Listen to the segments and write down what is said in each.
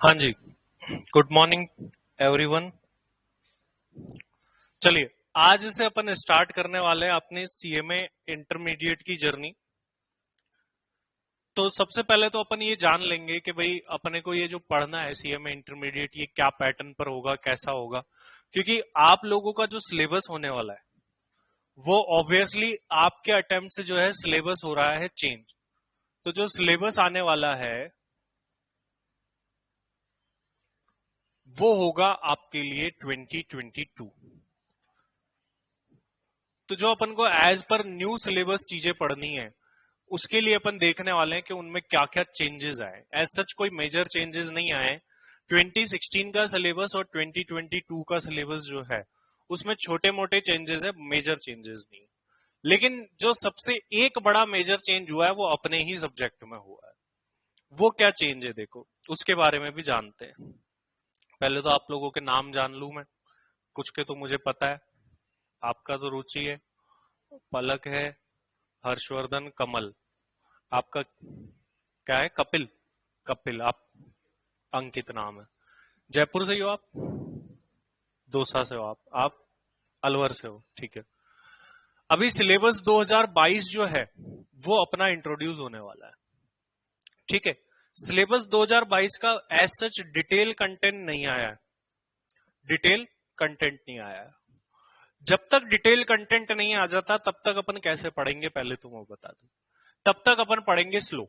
हाँ जी। Good morning everyone. चलिए, आज से अपन स्टार्ट करने वाले हैं अपने सीएमए इंटरमीडिएट की जर्नी। तो सबसे पहले तो अपन ये जान लेंगे कि भाई अपने को ये जो पढ़ना है सीएमए इंटरमीडिएट, ये क्या पैटर्न पर होगा, कैसा होगा। क्योंकि आप लोगों का जो सिलेबस होने वाला है वो ऑब्वियसली आपके अटेम्प्ट से जो है सिलेबस हो रहा है चेंज। तो जो सिलेबस आने वाला है वो होगा आपके लिए 2022। तो जो अपन को एज पर न्यू सिलेबस चीजें पढ़नी है उसके लिए अपन देखने वाले हैं कि उनमें क्या क्या चेंजेस आए। एज सच कोई मेजर चेंजेस नहीं आए। 2016 का सिलेबस और 2022 का सिलेबस जो है उसमें छोटे मोटे चेंजेस है, मेजर चेंजेस नहीं। लेकिन जो सबसे एक बड़ा मेजर चेंज हुआ है वो अपने ही सब्जेक्ट में हुआ है। वो क्या चेंज है देखो, उसके बारे में भी जानते हैं। पहले तो आप लोगों के नाम जान लूं मैं। कुछ के तो मुझे पता है, आपका तो रुचि है, पलक है, हर्षवर्धन, कमल। आपका क्या है? कपिल। कपिल आप। अंकित नाम है। जयपुर से ही हो आप? दौसा से हो आप अलवर से हो, ठीक है। अभी सिलेबस 2022 जो है वो अपना इंट्रोड्यूस होने वाला है, ठीक है। सिलेबस 2022 का एज सच डिटेल कंटेंट नहीं आया है। डिटेल कंटेंट नहीं आया है। जब तक डिटेल कंटेंट नहीं आ जाता तब तक अपन कैसे पढ़ेंगे, पहले तो मैं बता दूं। तब तक अपन पढ़ेंगे स्लो।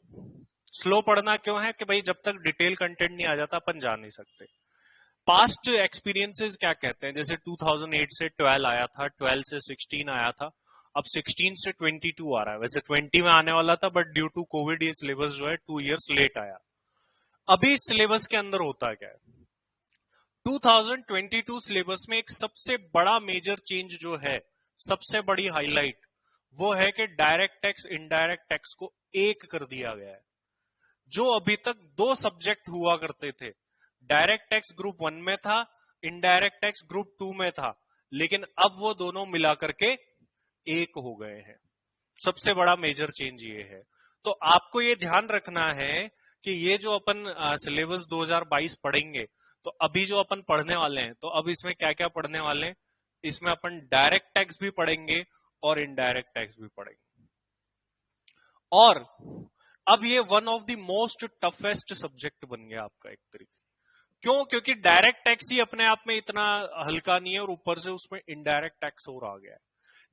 स्लो पढ़ना क्यों है कि भाई जब तक डिटेल कंटेंट नहीं आ जाता अपन जा नहीं सकते। पास्ट एक्सपीरियंसेस क्या कहते हैं, जैसे 2008 से 12 आया था, 12 से 16 आया था, अब 16 से 22 आ रहा है। वैसे 20 में आने वाला था बट ड्यू टू कोविड ये सिलेबस जो है 2 इयर्स लेट आया। अभी इस सिलेबस के अंदर होता क्या है, 2022 सिलेबस में एक सबसे बड़ा मेजर चेंज जो है, सबसे बड़ी हाईलाइट, वो है कि डायरेक्ट टैक्स इनडायरेक्ट टैक्स को एक कर दिया गया है। जो अभी तक दो सब्जेक्ट हुआ करते थे, डायरेक्ट टैक्स ग्रुप 1 में था, इनडायरेक्ट टैक्स ग्रुप 2 में था, लेकिन अब वो दोनों मिला करके एक हो गए हैं। सबसे बड़ा मेजर चेंज ये है। तो आपको ये ध्यान रखना है कि ये जो अपन सिलेबस 2022 पढ़ेंगे, तो अभी जो अपन पढ़ने वाले हैं, तो अब इसमें क्या क्या पढ़ने वाले हैं, इसमें अपन डायरेक्ट टैक्स भी पढ़ेंगे और इनडायरेक्ट टैक्स भी पढ़ेंगे। और अब ये one of the most toughest subject बन गया आपका एक तरीके। क्यों? क्योंकि डायरेक्ट टैक्स ही अपने आप में इतना हल्का नहीं है और ऊपर से उसमें इनडायरेक्ट टैक्स और आ गया है।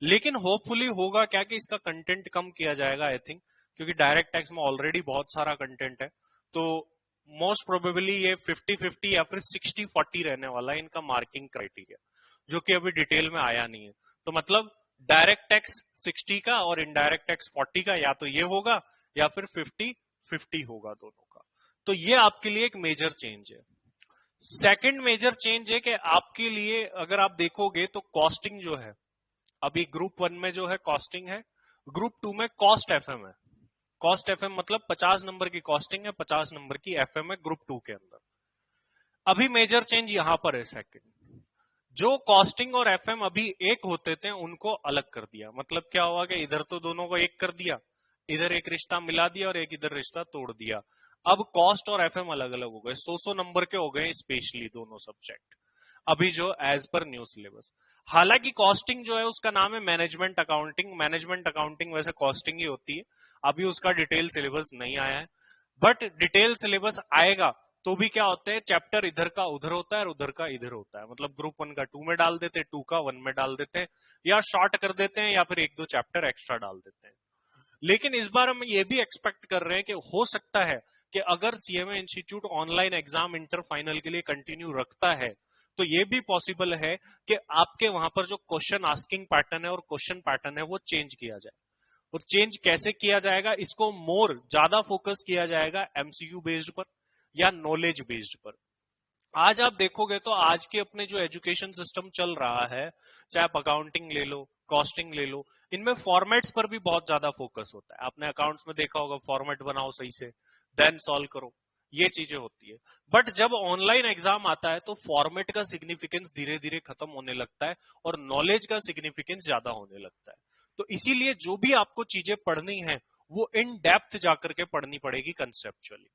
लेकिन होपफुली होगा क्या कि इसका कंटेंट कम किया जाएगा, आई थिंक, क्योंकि डायरेक्ट टैक्स में ऑलरेडी बहुत सारा कंटेंट है। तो मोस्ट प्रोबेबली ये 50-50 या फिर 60-40 रहने वाला है इनका मार्किंग क्राइटेरिया, जो कि अभी डिटेल में आया नहीं है। तो मतलब डायरेक्ट टैक्स 60 का और इनडायरेक्ट टैक्स 40 का, या तो ये होगा या फिर 50-50 होगा दोनों का। तो ये आपके लिए एक मेजर चेंज है। सेकंड मेजर चेंज है कि आपके लिए अगर आप देखोगे तो कॉस्टिंग जो है, अभी ग्रुप 1 में जो है कॉस्टिंग है, ग्रुप 2 में कॉस्ट एफएम है। कॉस्ट एफएम मतलब 50 नंबर की कॉस्टिंग है, 50 नंबर की एफएम है ग्रुप 2 के अंदर। अभी मेजर चेंज यहां पर है सेकंड। जो कॉस्टिंग और एफएम अभी एक होते थे उनको अलग कर दिया। मतलब क्या हुआ कि इधर तो दोनों को एक कर दिया, इधर एक रिश्ता मिला दिया और एक इधर रिश्ता तोड़ दिया। अब कॉस्ट और एफएम अलग अलग हो गए, 100 नंबर के हो गए स्पेशली दोनों सब्जेक्ट अभी जो एज पर न्यू सिलेबस। हालांकि कॉस्टिंग जो है उसका नाम है मैनेजमेंट अकाउंटिंग। मैनेजमेंट अकाउंटिंग वैसे कॉस्टिंग ही होती है। अभी उसका डिटेल सिलेबस नहीं आया है, बट डिटेल सिलेबस आएगा तो भी क्या होता है, चैप्टर इधर का उधर होता है और उधर का इधर होता है। मतलब ग्रुप 1 का 2 में डाल देते हैं, 2 का 1 में डाल देते हैं, या शॉर्ट कर देते हैं, या फिर एक दो चैप्टर एक्स्ट्रा डाल देते हैं। लेकिन इस बार हम ये भी एक्सपेक्ट कर रहे हैं कि हो सकता है कि अगर CMA institute online exam inter final के लिए कंटिन्यू रखता है तो ये भी पॉसिबल है कि आपके वहां पर जो क्वेश्चन आस्किंग पैटर्न है और क्वेश्चन पैटर्न है वो चेंज किया जाए। और चेंज कैसे किया जाएगा, इसको मोर ज्यादा फोकस किया जाएगा एमसीक्यू बेस्ड पर या नॉलेज बेस्ड पर। आज आप देखोगे तो आज के अपने जो एजुकेशन सिस्टम चल रहा है, चाहे आप अकाउंटिंग ले लो, कॉस्टिंग ले लो, इनमें फॉर्मेट्स पर भी बहुत ज्यादा फोकस होता है। आपने अकाउंट्स में देखा होगा, फॉर्मेट बनाओ सही से, देन सॉल्व करो, ये चीजें होती है। बट जब ऑनलाइन एग्जाम आता है तो फॉर्मेट का सिग्निफिकेंस धीरे धीरे खत्म होने लगता है और नॉलेज का सिग्निफिकेंस ज्यादा होने लगता है। तो इसीलिए जो भी आपको चीजें पढ़नी है वो इन डेप्थ जाकर के पढ़नी पड़ेगी कंसेप्चुअली।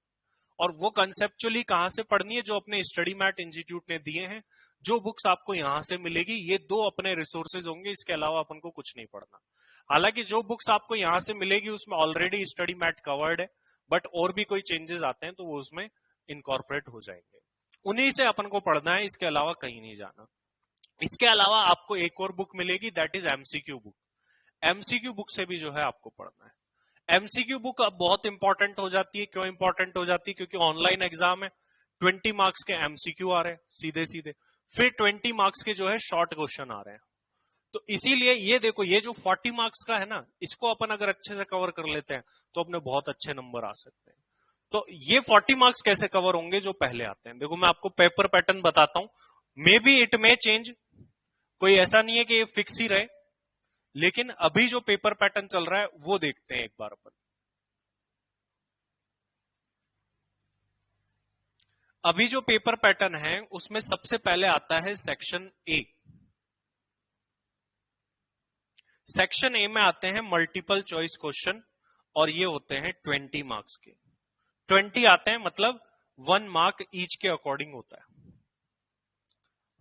और वो कंसेप्चुअली कहां से पढ़नी है, जो अपने स्टडी मैट इंस्टीट्यूट ने दिए हैं, जो बुक्स आपको यहां से मिलेगी, ये दो अपने रिसोर्सेज होंगे, इसके अलावा अपन को कुछ नहीं पढ़ना। हालांकि जो बुक्स आपको यहां से मिलेगी उसमें ऑलरेडी स्टडी मैट कवर्ड है, बट और भी कोई चेंजेस आते हैं तो वो उसमें इनकॉर्पोरेट हो जाएंगे, उन्हीं से अपन को पढ़ना है, इसके अलावा कहीं नहीं जाना। इसके अलावा आपको एक और बुक मिलेगी, that is MCQ book. MCQ book से भी जो है आपको पढ़ना है। एमसीक्यू बुक अब बहुत इंपॉर्टेंट हो जाती है। क्यों इंपॉर्टेंट हो जाती है? क्योंकि ऑनलाइन एग्जाम है, 20 मार्क्स के एमसीक्यू आ रहे हैं सीधे सीधे, फिर 20 मार्क्स के जो है शॉर्ट क्वेश्चन आ रहे हैं। तो इसीलिए ये देखो, ये जो 40 मार्क्स का है ना, इसको अपन अगर अच्छे से कवर कर लेते हैं तो अपने बहुत अच्छे नंबर आ सकते हैं। तो ये 40 मार्क्स कैसे कवर होंगे? जो पहले आते हैं, देखो मैं आपको पेपर पैटर्न बताता हूं, may be it may change, कोई ऐसा नहीं है कि ये फिक्स ही रहे, लेकिन अभी जो पेपर पैटर्न चल रहा है वो देखते हैं एक बार अपन। अभी जो पेपर पैटर्न है उसमें सबसे पहले आता है सेक्शन ए। सेक्शन ए में आते हैं मल्टीपल चॉइस क्वेश्चन, और ये होते हैं 20 मार्क्स के। 20 आते हैं, मतलब 1 मार्क ईच के अकॉर्डिंग होता है।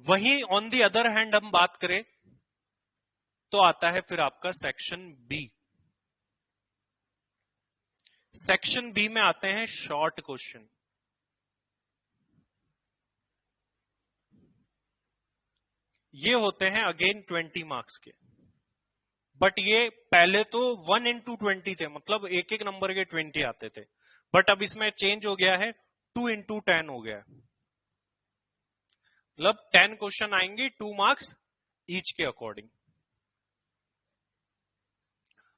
वहीं ऑन दी अदर हैंड हम बात करें तो आता है फिर आपका सेक्शन बी। सेक्शन बी में आते हैं शॉर्ट क्वेश्चन। ये होते हैं अगेन 20 मार्क्स के, बट ये पहले तो 1 into 20 थे, मतलब एक एक नंबर के 20 आते थे, बट अब इसमें चेंज हो गया है, 2 into 10 हो गया है, मतलब 10 क्वेश्चन आएंगे 2 मार्क्स ईच के अकॉर्डिंग।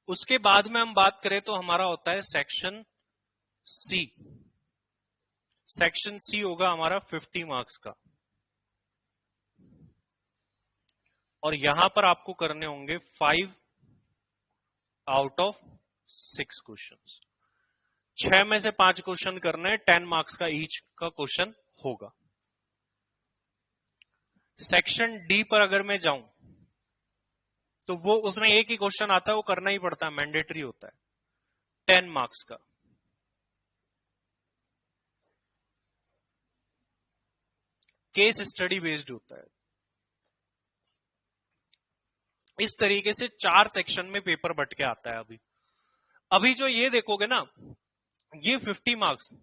उसके बाद में हम बात करें तो हमारा होता है सेक्शन सी। सेक्शन सी होगा हमारा 50 मार्क्स का, और यहां पर आपको करने होंगे 5 आउट ऑफ 6 क्वेश्चन। 6 में से 5 क्वेश्चन करने हैं, 10 मार्क्स का ईच का क्वेश्चन होगा। सेक्शन डी पर अगर मैं जाऊं तो वो उसमें एक ही क्वेश्चन आता है, वो करना ही पड़ता है, मैंडेटरी होता है, 10 मार्क्स का। केस स्टडी बेस्ड होता है। इस तरीके से 4 सेक्शन में पेपर बट के आता है। अभी जो ये देखोगे ना, ये 50 मार्क्स,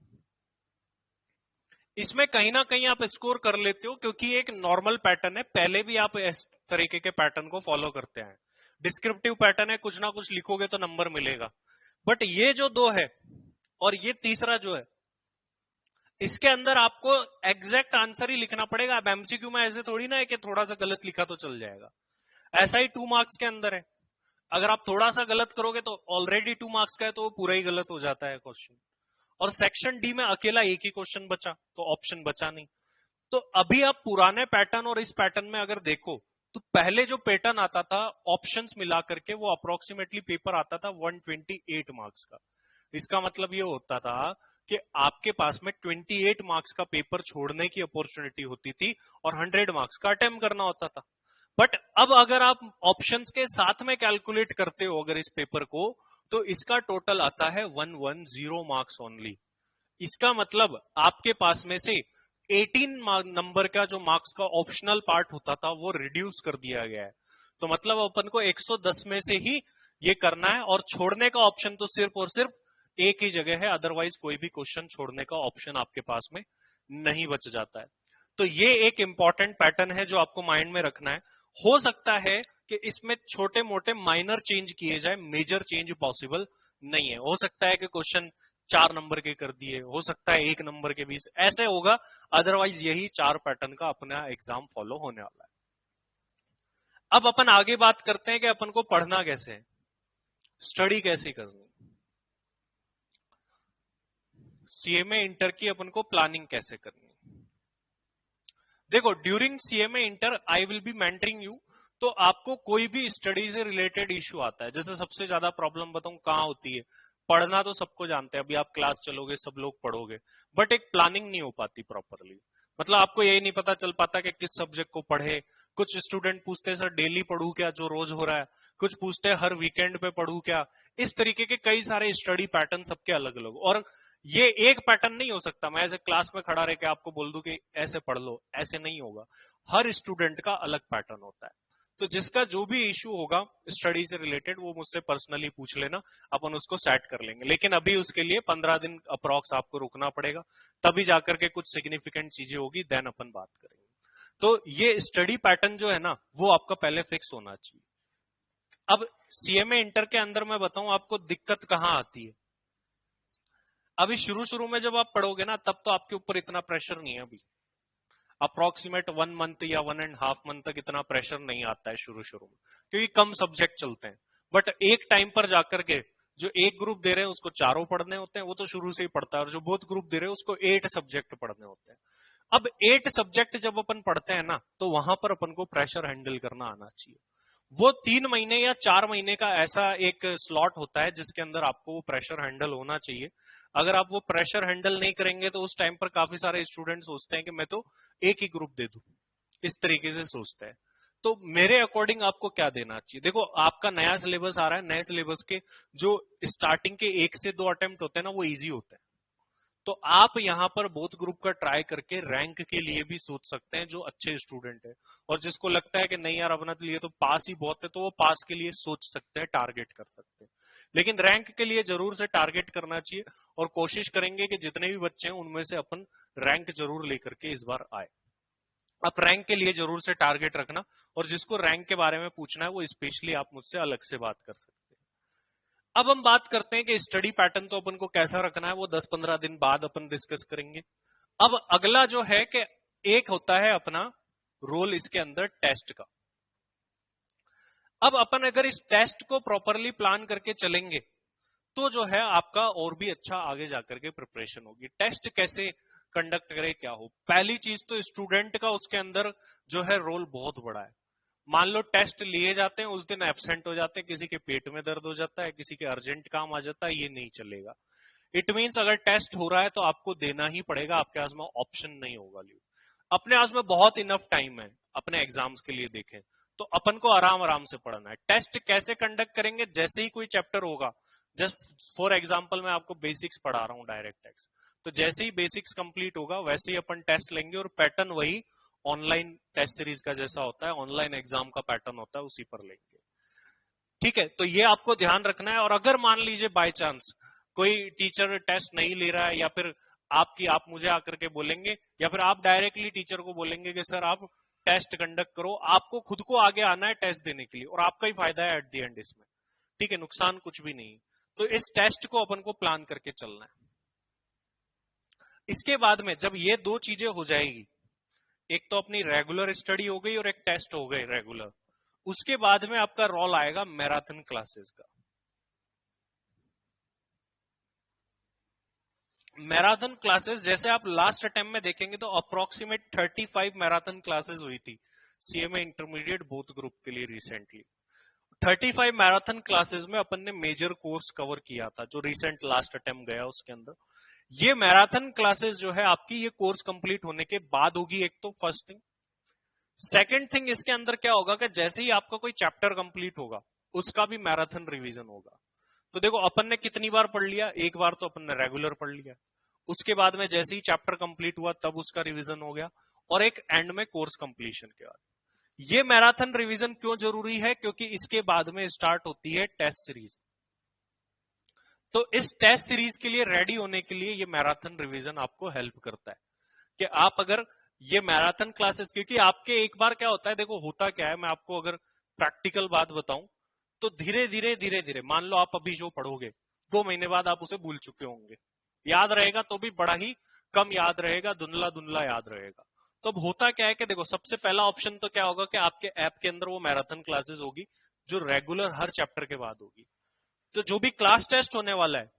इसमें कहीं ना कहीं आप स्कोर कर लेते हो, क्योंकि एक नॉर्मल पैटर्न है, पहले भी आप इस तरीके के पैटर्न को फॉलो करते हैं। डिस्क्रिप्टिव पैटर्न है, कुछ ना कुछ लिखोगे तो नंबर मिलेगा। बट ये जो दो है और ये तीसरा जो है, इसके अंदर आपको एग्जैक्ट आंसर ही लिखना पड़ेगा। अब एमसीक्यू में ऐसे थोड़ी ना है कि थोड़ा सा गलत लिखा तो चल जाएगा, ऐसा ही 2 मार्क्स के अंदर है। अगर आप थोड़ा सा गलत करोगे तो ऑलरेडी 2 मार्क्स का है, तो वो पूरा ही गलत हो जाता है क्वेश्चन। और सेक्शन डी में अकेला एक ही क्वेश्चन बचा, तो ऑप्शन बचा नहीं। तो अभी आप पुराने पैटर्न और इस पैटर्न में अगर देखो तो पहले जो पैटर्न आता था ऑप्शंस मिला करके, वो अप्रोक्सीमेटली पेपर आता था 128 मार्क्स का। इसका मतलब ये होता था कि आपके पास में 28 मार्क्स का पेपर छोड़ने की अपॉर्चुनिटी होती थी और 100 मार्क्स का अटेम्प्ट करना होता था। बट अब अगर आप ऑप्शंस के साथ में कैलकुलेट करते हो अगर इस पेपर को, तो इसका टोटल आता है 110 मार्क्स ओनली। इसका मतलब आपके पास में से 18 नंबर का जो मार्क्स का ऑप्शनल पार्ट होता था वो रिड्यूस कर दिया गया है। तो मतलब अपन को 110 में से ही ये करना है, और छोड़ने का ऑप्शन तो सिर्फ और सिर्फ एक ही जगह है, अदरवाइज कोई भी क्वेश्चन छोड़ने का ऑप्शन आपके पास में नहीं बच जाता है। तो ये एक इंपॉर्टेंट पैटर्न है जो आपको माइंड में रखना है। हो सकता है कि इसमें छोटे मोटे माइनर चेंज किए जाए, मेजर चेंज पॉसिबल नहीं है। हो सकता है कि क्वेश्चन 4 नंबर के कर दिए, हो सकता है 1 नंबर के 20, ऐसे होगा। अदरवाइज यही 4 पैटर्न का अपना एग्जाम फॉलो होने वाला है। अब अपन आगे बात करते हैं कि अपन को पढ़ना कैसे है, स्टडी कैसे करनी, सीएमए इंटर की अपन को प्लानिंग कैसे करनी। देखो, during CMA inter I will be mentoring you. तो आपको कोई भी स्टडी से रिलेटेड इश्यू आता है, जैसे सबसे ज्यादा प्रॉब्लम बताऊं कहां होती है, पढ़ना तो सबको जानते हैं, अभी आप क्लास चलोगे सब लोग पढ़ोगे, बट एक प्लानिंग नहीं हो पाती प्रॉपरली। मतलब आपको यही नहीं पता चल पाता कि किस सब्जेक्ट को पढ़े। कुछ स्टूडेंट पूछते हैं सर डेली पढ़ू क्या जो रोज हो रहा है, कुछ पूछते हैं हर वीकेंड पे पढ़ू क्या। इस तरीके के कई सारे स्टडी पैटर्न सबके अलग अलग, और ये एक पैटर्न नहीं हो सकता। मैं ऐसे क्लास में खड़ा रह के आपको बोल दूं कि ऐसे पढ़ लो, ऐसे नहीं होगा। हर स्टूडेंट का अलग पैटर्न होता है। तो जिसका जो भी इश्यू होगा स्टडी से रिलेटेड वो मुझसे पर्सनली पूछ लेना, अपन उसको सेट कर लेंगे। लेकिन अभी उसके लिए 15 दिन अप्रॉक्स आपको रुकना पड़ेगा, तभी जाकर के कुछ सिग्निफिकेंट चीजें होगी, देन अपन बात करेंगे। तो ये स्टडी पैटर्न जो है ना वो आपका पहले फिक्स होना चाहिए। अब सीएमए इंटर के अंदर मैं बताऊं आपको दिक्कत कहां आती है। अभी शुरू शुरू में जब आप पढ़ोगे ना तब तो आपके ऊपर इतना प्रेशर नहीं है। अभी अप्रोक्सीमेट 1 मंथ या 1.5 मंथ तक इतना प्रेशर नहीं आता है शुरू शुरू में, क्योंकि कम सब्जेक्ट चलते हैं। बट एक टाइम पर जाकर के जो एक ग्रुप दे रहे हैं उसको 4 पढ़ने होते हैं, वो तो शुरू से ही पढ़ता है, और जो बोथ ग्रुप दे रहे हैं उसको 8 सब्जेक्ट पढ़ने होते हैं। अब 8 सब्जेक्ट जब अपन पढ़ते हैं ना तो वहां पर अपन को प्रेशर हैंडल करना आना चाहिए। वो 3 महीने या 4 महीने का ऐसा एक स्लॉट होता है जिसके अंदर आपको वो प्रेशर हैंडल होना चाहिए। अगर आप वो प्रेशर हैंडल नहीं करेंगे तो उस टाइम पर काफी सारे स्टूडेंट सोचते हैं कि मैं तो एक ही ग्रुप दे दूं, इस तरीके से सोचते हैं। तो मेरे अकॉर्डिंग आपको क्या देना चाहिए, देखो आपका नया सिलेबस आ रहा है, नए सिलेबस के जो स्टार्टिंग के 1 से 2 अटेम्प्ट होते हैं ना वो इजी होते हैं। तो आप यहां पर बोथ ग्रुप का ट्राई करके रैंक के लिए भी सोच सकते हैं जो अच्छे स्टूडेंट है, और जिसको लगता है कि नहीं यार अपना लिए तो पास ही बहुत है तो वो पास के लिए सोच सकते हैं, टारगेट कर सकते हैं। लेकिन रैंक के लिए जरूर से टारगेट करना चाहिए, और कोशिश करेंगे कि जितने भी बच्चे हैं उनमें से अपन रैंक जरूर लेकर के इस बार आए। आप रैंक के लिए जरूर से टारगेट रखना, और जिसको रैंक के बारे में पूछना है वो स्पेशली आप मुझसे अलग से बात कर सकते हैं। अब हम बात करते हैं कि स्टडी पैटर्न तो अपन को कैसा रखना है, वो 10-15 दिन बाद अपन डिस्कस करेंगे। अब अगला जो है कि एक होता है अपना रोल इसके अंदर टेस्ट का। अब अपन अगर इस टेस्ट को प्रॉपरली प्लान करके चलेंगे तो जो है आपका और भी अच्छा आगे जाकर के प्रिपरेशन होगी। टेस्ट कैसे कंडक्ट करे क्या हो, पहली चीज तो स्टूडेंट का उसके अंदर जो है रोल बहुत बड़ा है। मान लो टेस्ट लिए जाते हैं, उस दिन एब्सेंट हो जाते हैं, किसी के पेट में दर्द हो जाता है, किसी के अर्जेंट काम आ जाता है, ये नहीं चलेगा। इट मीन्स अगर टेस्ट हो रहा है तो आपको देना ही पड़ेगा, आपके पास में ऑप्शन नहीं होगा। ल्यू अपने पास में बहुत इनफ टाइम है अपने एग्जाम्स के लिए देखें तो अपन को आराम आराम से पढ़ना है। टेस्ट कैसे कंडक्ट करेंगे, जैसे ही कोई चैप्टर होगा, जस्ट फॉर एग्जाम्पल मैं आपको बेसिक्स पढ़ा रहा हूँ डायरेक्ट टेक्स्ट, तो जैसे ही बेसिक्स कंप्लीट होगा वैसे ही अपन टेस्ट लेंगे, और पैटर्न वही ऑनलाइन टेस्ट सीरीज का जैसा होता है, ऑनलाइन एग्जाम का पैटर्न होता है, उसी पर लेंगे। ठीक है, तो ये आपको ध्यान रखना है। और अगर मान लीजिए बाय चांस कोई टीचर टेस्ट नहीं ले रहा है, या फिर आप मुझे आकर के बोलेंगे, या फिर आप डायरेक्टली टीचर को बोलेंगे कि सर आप टेस्ट कंडक्ट करो, आपको खुद को आगे आना है टेस्ट देने के लिए, और आपका ही फायदा है एट द एंड इसमें। ठीक है, नुकसान कुछ भी नहीं। तो इस टेस्ट को अपन को प्लान करके चलना है। इसके बाद में जब ये दो चीजें हो जाएगी, एक तो अपनी रेगुलर स्टडी हो गई और एक टेस्ट हो गई रेगुलर, उसके बाद में आपका रोल आएगा मैराथन क्लासेस का। मैराथन क्लासेस जैसे आप लास्ट अटेम्प्ट में देखेंगे तो अप्रोक्सीमेट 35 मैराथन क्लासेस हुई थी सीएमए इंटरमीडिएट बोथ ग्रुप के लिए रिसेंटली। 35 मैराथन क्लासेस में अपन ने मेजर कोर्स कवर किया था जो रिसेंट लास्ट अटेम्प्ट गया उसके अंदर। ये मैराथन क्लासेस जो है आपकी ये कोर्स कंप्लीट होने के बाद होगी, एक तो फर्स्ट थिंग। सेकेंड थिंग इसके अंदर क्या होगा कि जैसे ही आपका कोई चैप्टर कंप्लीट होगा उसका भी मैराथन रिवीजन होगा। तो देखो अपन ने कितनी बार पढ़ लिया, एक बार तो अपन ने रेगुलर पढ़ लिया, उसके बाद में जैसे ही चैप्टर कंप्लीट हुआ तब उसका रिवीजन हो गया, और एक एंड में कोर्स कंप्लीशन के बाद। ये मैराथन रिवीजन क्यों जरूरी है, क्योंकि इसके बाद में स्टार्ट होती है टेस्ट सीरीज। तो इस टेस्ट सीरीज के लिए रेडी होने के लिए ये मैराथन रिवीजन आपको हेल्प करता है कि आप अगर ये मैराथन क्लासेस, क्योंकि आपके एक बार क्या होता है, देखो होता क्या है, मैं आपको अगर प्रैक्टिकल बात बताऊं तो धीरे धीरे धीरे धीरे मान लो आप अभी जो पढ़ोगे 2 महीने बाद आप उसे भूल चुके होंगे, याद रहेगा तो भी बड़ा ही कम याद रहेगा, धुंधला धुंधला याद रहेगा। तो अब होता क्या है कि देखो सबसे पहला ऑप्शन तो क्या होगा कि आपके ऐप के अंदर वो मैराथन क्लासेस होगी जो रेगुलर हर चैप्टर के बाद होगी। तो जो भी क्लास टेस्ट होने वाला है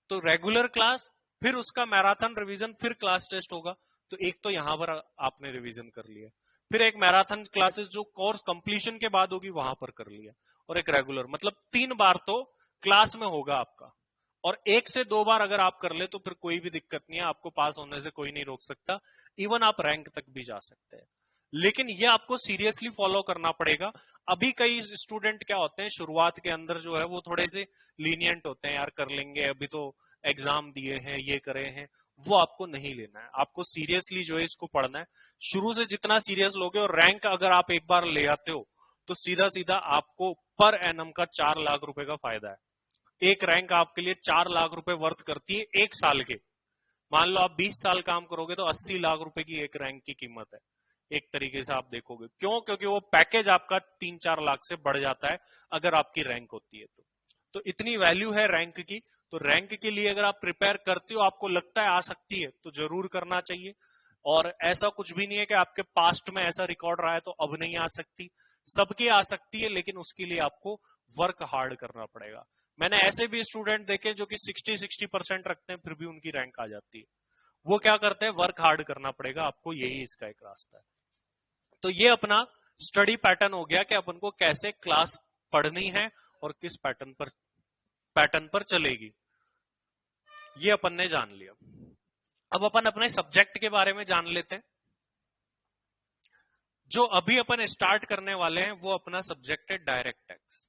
तो रेगुलर क्लास, फिर उसका मैराथन रिवीजन, फिर क्लास टेस्ट होगा। तो एक तो यहां पर आपने रिवीजन कर लिया, फिर एक मैराथन क्लासेस जो कोर्स कंप्लीशन के बाद होगी वहां पर कर लिया, और एक रेगुलर, मतलब 3 बार तो क्लास में होगा आपका। और 1 से 2 बार अगर आप कर ले तो फिर कोई भी दिक्कत नहीं है, आपको पास होने से कोई नहीं रोक सकता, इवन आप रैंक तक भी जा सकते हैं। लेकिन ये आपको सीरियसली फॉलो करना पड़ेगा। अभी कई स्टूडेंट क्या होते हैं शुरुआत के अंदर जो है वो थोड़े से लीनियंट होते हैं, यार कर लेंगे, अभी तो एग्जाम दिए हैं, ये करे हैं, वो आपको नहीं लेना है। आपको सीरियसली जो है इसको पढ़ना है। शुरू से जितना सीरियस लोगे, और रैंक अगर आप एक बार ले आते हो तो सीधा सीधा आपको पर एनम का 4 लाख रुपए का फायदा है। एक रैंक आपके लिए 4 लाख रुपए वर्थ करती है एक साल के। मान लो आप 20 साल काम करोगे तो 80 लाख रुपए की एक रैंक की कीमत है। एक तरीके से आप देखोगे, क्यों? क्योंकि वो पैकेज आपका 3-4 लाख से बढ़ जाता है अगर आपकी रैंक होती है तो इतनी वैल्यू है रैंक की। तो रैंक के लिए अगर आप प्रिपेयर करते हो, आपको लगता है आ सकती है, तो जरूर करना चाहिए। और ऐसा कुछ भी नहीं है कि आपके पास्ट में ऐसा रिकॉर्ड रहा है तो अब नहीं आ सकती, सबकी आ सकती है, लेकिन उसके लिए आपको वर्क हार्ड करना पड़ेगा। मैंने ऐसे भी स्टूडेंट देखे जो कि 60% रखते हैं फिर भी उनकी रैंक आ जाती है। वो क्या करते हैं? वर्क हार्ड करना पड़ेगा आपको, यही इसका एक रास्ता है। तो ये अपना स्टडी पैटर्न हो गया कि अपन को कैसे क्लास पढ़नी है और किस पैटर्न पर चलेगी, ये अपन ने जान लिया। अब अपन अपने सब्जेक्ट के बारे में जान लेते हैं। जो अभी अपन स्टार्ट करने वाले हैं वो अपना सब्जेक्ट है डायरेक्ट टैक्स।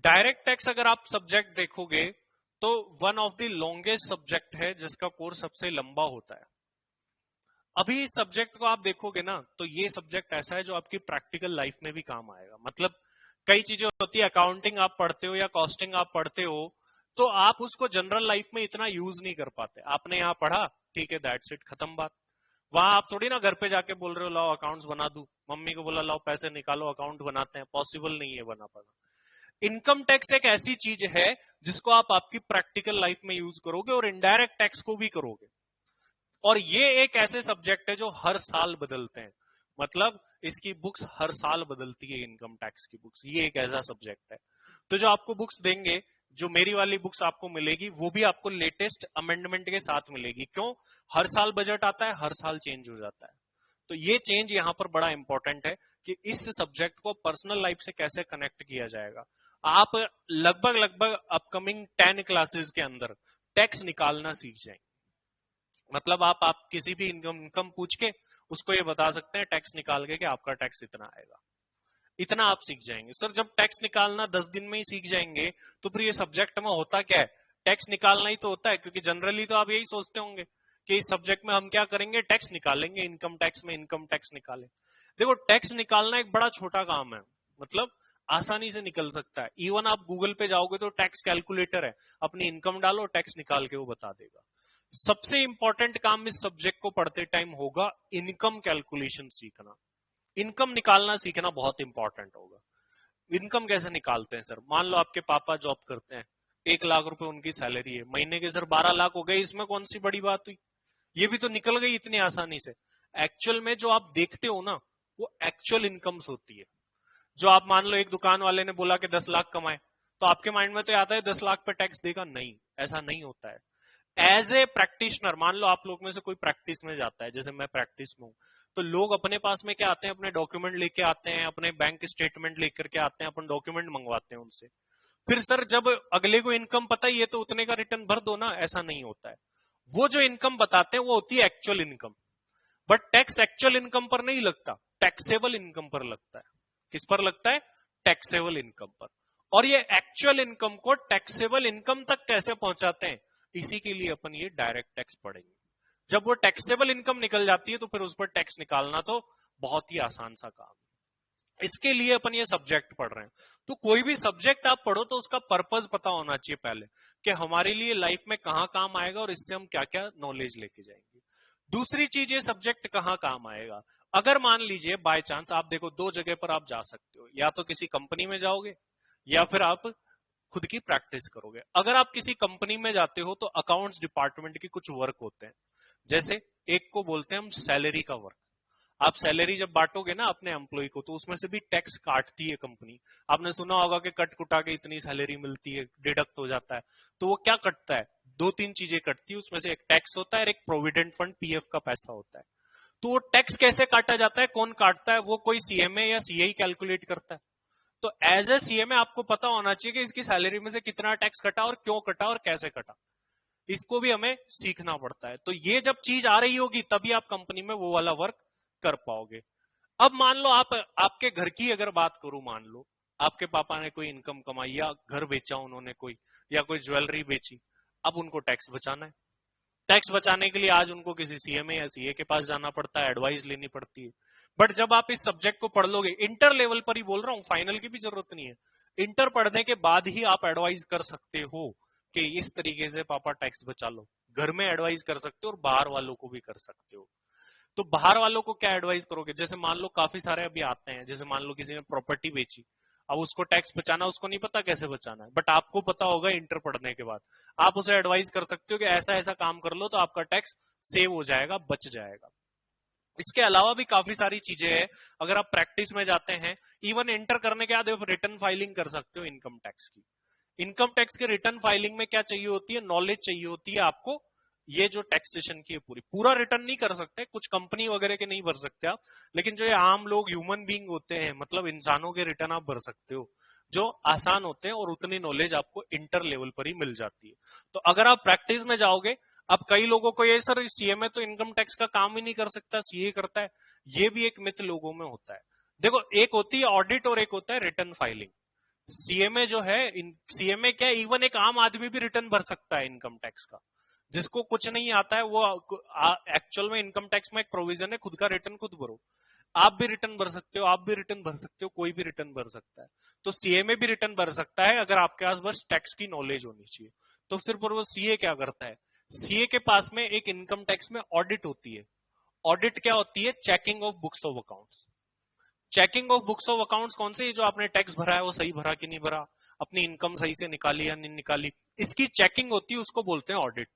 डायरेक्ट टैक्स अगर आप सब्जेक्ट देखोगे तो one of the longest subject है जिसका कोर्स सबसे लंबा होता है। अभी इस सब्जेक्ट को आप देखोगे ना तो ये सब्जेक्ट ऐसा है जो आपकी प्रैक्टिकल लाइफ में भी काम आएगा। मतलब कई चीजें होती है, अकाउंटिंग आप पढ़ते हो या कॉस्टिंग आप पढ़ते हो, तो आप उसको जनरल लाइफ में इतना यूज नहीं कर पाते। आपने यहाँ पढ़ा, ठीक है, दैट्स इट, खत्म बात। वहां आप थोड़ी ना घर पे जाके बोल रहे हो लाओ अकाउंट्स बना दूं, मम्मी को बोला लाओ पैसे निकालो अकाउंट बनाते हैं, पॉसिबल नहीं है बना पाना। इनकम टैक्स एक ऐसी चीज है जिसको आप आपकी प्रैक्टिकल लाइफ में यूज करोगे और इनडायरेक्ट टैक्स को भी करोगे। और ये एक ऐसे सब्जेक्ट है जो हर साल बदलते हैं। मतलब इसकी बुक्स हर साल बदलती है, इनकम टैक्स की बुक्स। ये एक ऐसा सब्जेक्ट है। तो जो आपको बुक्स देंगे, जो मेरी वाली बुक्स आपको मिलेगी, वो भी आपको लेटेस्ट अमेंडमेंट के साथ मिलेगी। क्यों? हर साल बजट आता है, हर साल चेंज हो जाता है। तो ये चेंज यहाँ पर बड़ा इंपॉर्टेंट है कि इस सब्जेक्ट को पर्सनल लाइफ से कैसे कनेक्ट किया जाएगा। आप लगभग लगभग अपकमिंग 10 क्लासेस के अंदर टैक्स निकालना सीख जाएंगे। मतलब आप किसी भी इनकम पूछ के उसको ये बता सकते हैं टैक्स निकाल के कि आपका टैक्स इतना आएगा। इतना आप सीख जाएंगे। सर जब टैक्स निकालना 10 दिन में ही सीख जाएंगे तो फिर ये सब्जेक्ट में होता क्या है? टैक्स निकालना ही तो होता है। क्योंकि जनरली तो आप यही सोचते होंगे कि इस सब्जेक्ट में हम क्या करेंगे, टैक्स निकालेंगे, इनकम टैक्स में इनकम टैक्स निकालें। देखो, टैक्स निकालना एक बड़ा छोटा काम है। मतलब आसानी से निकल सकता है। इवन आप गूगल पे जाओगे तो टैक्स कैलकुलेटर है, अपनी इनकम डालो, टैक्स निकाल के वो बता देगा। सबसे इंपॉर्टेंट काम इस सब्जेक्ट को पढ़ते टाइम होगा इनकम कैलकुलेशन सीखना। इनकम निकालना सीखना बहुत इंपॉर्टेंट होगा। इनकम कैसे निकालते हैं सर? मान लो आपके पापा जॉब करते हैं, 1 लाख रुपए उनकी सैलरी है, महीने के सर 12 लाख हो गए, इसमें कौन सी बड़ी बात हुई? ये भी तो निकल गई इतनी आसानी से। एक्चुअल में जो आप देखते हो ना, वो एक्चुअल इनकम्स होती है। जो आप मान लो एक दुकान वाले ने बोला कि 10 लाख कमाए, तो आपके माइंड में तो आता है 10 लाख पे टैक्स देगा। नहीं, ऐसा नहीं होता है। एज ए प्रैक्टिशनर, मान लो आप लोग में से कोई प्रैक्टिस में जाता है, जैसे मैं प्रैक्टिस में हूं, तो लोग अपने पास में क्या आते हैं? अपने डॉक्यूमेंट लेके आते हैं, अपने बैंक स्टेटमेंट लेकर के आते हैं, अपन डॉक्यूमेंट मंगवाते हैं उनसे। फिर सर जब अगले को इनकम पता ही है तो उतने का रिटर्न भर दो ना, ऐसा नहीं होता है। वो जो इनकम बताते हैं वो होती है actual income. But tax actual income पर नहीं लगता, टैक्सेबल इनकम पर लगता है। किस पर लगता है? टैक्सेबल इनकम पर। और ये एक्चुअल इनकम को टैक्सेबल इनकम तक कैसे पहुंचाते हैं, इसी के लिए अपन ये डायरेक्ट टैक्स पढ़ेंगे। जब वो टैक्सेबल इनकम निकल जाती है तो फिर उस पर टैक्स निकालना तो बहुत ही आसान सा काम है। इसके लिए अपन ये सब्जेक्ट पढ़ रहे हैं। तो कोई भी सब्जेक्ट आप पढ़ो तो उसका पर्पस पता होना चाहिए पहले, कि हमारे लिए लाइफ में कहाँ काम आएगा और इससे हम क्या क्या नॉलेज लेके जाएंगे। दूसरी चीज, ये सब्जेक्ट कहाँ काम आएगा। अगर मान लीजिए बाय चांस आप देखो, दो जगह पर आप जा सकते हो, या तो किसी कंपनी में जाओगे या फिर आप खुद की प्रैक्टिस करोगे। अगर आप किसी कंपनी में जाते हो तो अकाउंट्स डिपार्टमेंट के कुछ वर्क होते हैं। जैसे एक को बोलते हैं हम सैलरी का वर्क। आप सैलरी जब बांटोगे ना अपने एम्प्लॉय को, तो उसमें से भी टैक्स काटती है कंपनी। आपने सुना होगा कि कट कुटा के इतनी सैलरी मिलती है, डिडक्ट हो जाता है। तो वो क्या कटता है? 2-3 चीजें कटती है, उसमें से एक टैक्स होता है और एक प्रोविडेंट फंड पीएफ का पैसा होता है। तो वो टैक्स कैसे काटा जाता है, कौन काटता है? वो कोई सीएमए या सीए कैलकुलेट करता है। तो एज ए सीएमए आपको पता होना चाहिए कि इसकी सैलरी में से कितना टैक्स कटा और क्यों कटा और कैसे कटा। इसको भी हमें सीखना पड़ता है। तो ये जब चीज आ रही होगी तभी आप कंपनी में वो वाला वर्क कर पाओगे। अब मान लो आप, आपके घर की अगर बात करूं, मान लो आपके पापा ने कोई इनकम कमाई या घर बेचा उन्होंने कोई, या कोई ज्वेलरी बेची, अब उनको टैक्स बचाना है। टैक्स बचाने के लिए आज उनको किसी सीएमए या सीए के पास जाना पड़ता है, एडवाइस लेनी पड़ती है। बट जब आप इस सब्जेक्ट को पढ़ लोगे, इंटर लेवल पर ही बोल रहा हूं, फाइनल की भी जरूरत नहीं है, इंटर पढ़ने के बाद ही आप एडवाइस कर सकते हो कि इस तरीके से पापा टैक्स बचा लो। घर में एडवाइस कर सकते हो और बाहर वालों को भी कर सकते हो। तो बाहर वालों को क्या एडवाइस करोगे? जैसे मान लो काफी सारे अभी आते हैं, जैसे मान लो किसी ने प्रॉपर्टी बेची, अब उसको टैक्स बचाना, उसको नहीं पता कैसे बचाना है, बट आपको पता होगा इंटर पढ़ने के बाद। आप उसे एडवाइस कर सकते हो कि ऐसा ऐसा काम कर लो तो आपका टैक्स सेव हो जाएगा, बच जाएगा। इसके अलावा भी काफी सारी चीजें हैं, अगर आप प्रैक्टिस में जाते हैं, इवन इंटर करने के बाद आप रिटर्न फाइलिंग कर सकते हो इनकम टैक्स की। इनकम टैक्स के रिटर्न फाइलिंग में क्या चाहिए होती है? नॉलेज चाहिए होती है आपको। ये जो टैक्सेशन की है पूरा रिटर्न नहीं कर सकते, कुछ कंपनी वगैरह के नहीं भर सकते आप, लेकिन जो ये आम लोग ह्यूमन बीइंग होते हैं, मतलब इंसानों के रिटर्न आप भर सकते हो, जो आसान होते हैं, और उतनी नॉलेज आपको इंटर लेवल पर ही मिल जाती है। तो अगर आप प्रैक्टिस में जाओगे, अब कई लोगों को ये, सर सीएमए तो इनकम टैक्स का काम ही नहीं कर सकता, सीए करता है, ये भी एक मिथ लोगों में होता है। देखो, एक होती है ऑडिट और एक होता है रिटर्न फाइलिंग। सीएमए जो है, सीएमए क्या, इवन एक आम आदमी भी रिटर्न भर सकता है इनकम टैक्स का। जिसको कुछ नहीं आता है वो, एक्चुअल में इनकम टैक्स में एक प्रोविजन है, खुद का रिटर्न खुद भरो। आप भी रिटर्न भर सकते हो, आप भी रिटर्न भर सकते हो, कोई भी रिटर्न भर सकता है। तो सीएमए भी रिटर्न भर सकता है, अगर आपके पास बस टैक्स की नॉलेज होनी चाहिए। तो सिर्फ वो सीए क्या करता है? सीए के पास में एक इनकम टैक्स में ऑडिट होती है। ऑडिट क्या होती है? Checking of books of accounts. Checking of books of accounts कौन से? जो आपने टैक्स भरा है वो सही भरा कि नहीं भरा, अपनी इनकम सही से निकाली या नहीं निकाली, इसकी चेकिंग होती है, उसको बोलते हैं ऑडिट।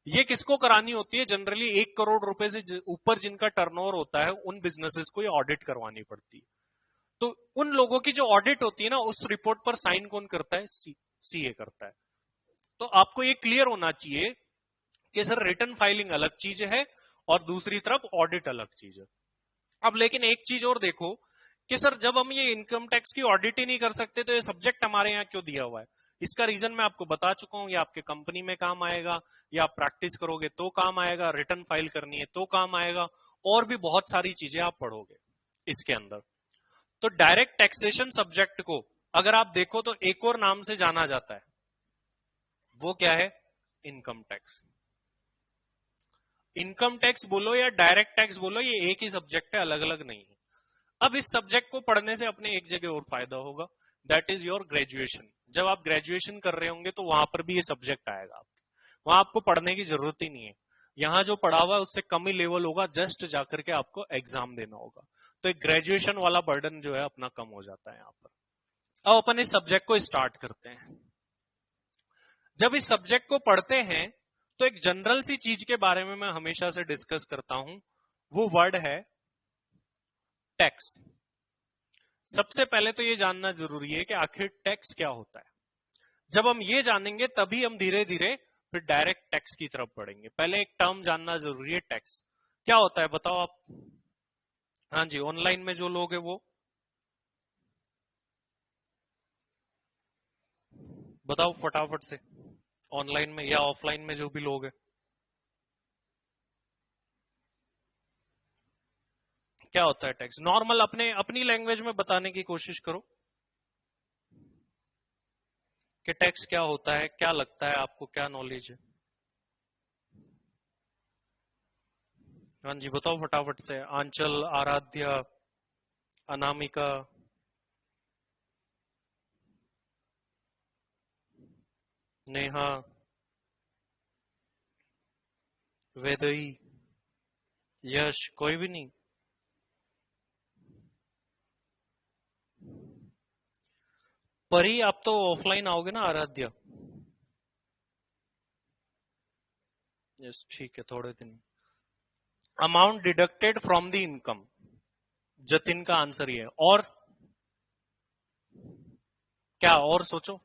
ये किसको करानी होती है? जनरली 1 करोड़ रुपए से ऊपर जिनका टर्नओवर होता है, उन बिजनेसेस को ये ऑडिट करवानी पड़ती है। तो उन लोगों की जो ऑडिट होती है ना, उस रिपोर्ट पर साइन कौन करता है? सीए करता है। तो आपको ये क्लियर होना चाहिए कि सर रिटर्न फाइलिंग अलग चीज है और दूसरी तरफ ऑडिट अलग चीज है। अब लेकिन एक चीज और देखो कि सर जब हम ये इनकम टैक्स की ऑडिट ही नहीं कर सकते तो ये सब्जेक्ट हमारे यहाँ क्यों दिया हुआ है? इसका रीजन मैं आपको बता चुका हूं, ये आपके कंपनी में काम आएगा, या आप प्रैक्टिस करोगे तो काम आएगा, रिटर्न फाइल करनी है तो काम आएगा, और भी बहुत सारी चीजें आप पढ़ोगे इसके अंदर। तो डायरेक्ट टैक्सेशन सब्जेक्ट को अगर आप देखो तो एक और नाम से जाना जाता है, वो क्या है? Income tax. इनकम टैक्स बोलो या डायरेक्ट टैक्स बोलो, ये एक ही सब्जेक्ट है, अलग अलग नहीं है। अब इस सब्जेक्ट को पढ़ने से अपने एक जगह और फायदा होगा, दैट इज योर ग्रेजुएशन। जब आप ग्रेजुएशन कर रहे होंगे तो वहां पर भी ये सब्जेक्ट आएगा आपके, वहां आपको पढ़ने की जरूरत ही नहीं है। यहाँ जो पढ़ा हुआ है उससे कम ही लेवल होगा, जस्ट जाकर के आपको एग्जाम देना होगा। तो एक ग्रेजुएशन वाला बर्डन जो है अपना कम हो जाता है यहाँ पर। अब अपन इस सब्जेक्ट को स्टार्ट करते हैं। जब इस सब्जेक्ट को पढ़ते हैं तो एक जनरल सी चीज के बारे में मैं हमेशा से डिस्कस करता हूं, वो वर्ड है टैक्स। सबसे पहले तो ये जानना जरूरी है कि आखिर टैक्स क्या होता है। जब हम ये जानेंगे तभी हम धीरे धीरे फिर डायरेक्ट टैक्स की तरफ बढ़ेंगे। पहले एक टर्म जानना जरूरी है, टैक्स क्या होता है बताओ आप। हाँ जी, ऑनलाइन में जो लोग हैं वो बताओ फटाफट से, ऑनलाइन में या ऑफलाइन में जो भी लोग हैं। क्या होता है टैक्स? नॉर्मल अपने अपनी लैंग्वेज में बताने की कोशिश करो कि टैक्स क्या होता है, क्या लगता है आपको, क्या नॉलेज है। हाँ जी बताओ फटाफट से, आंचल, आराध्या, अनामिका, नेहा, वैदई, यश, कोई भी नहीं? परी आप तो ऑफलाइन आओगे ना आराध्या? यस ठीक है, थोड़े दिन। Amount deducted from the income, Jatin का आंसर ये है। और क्या और सोचो।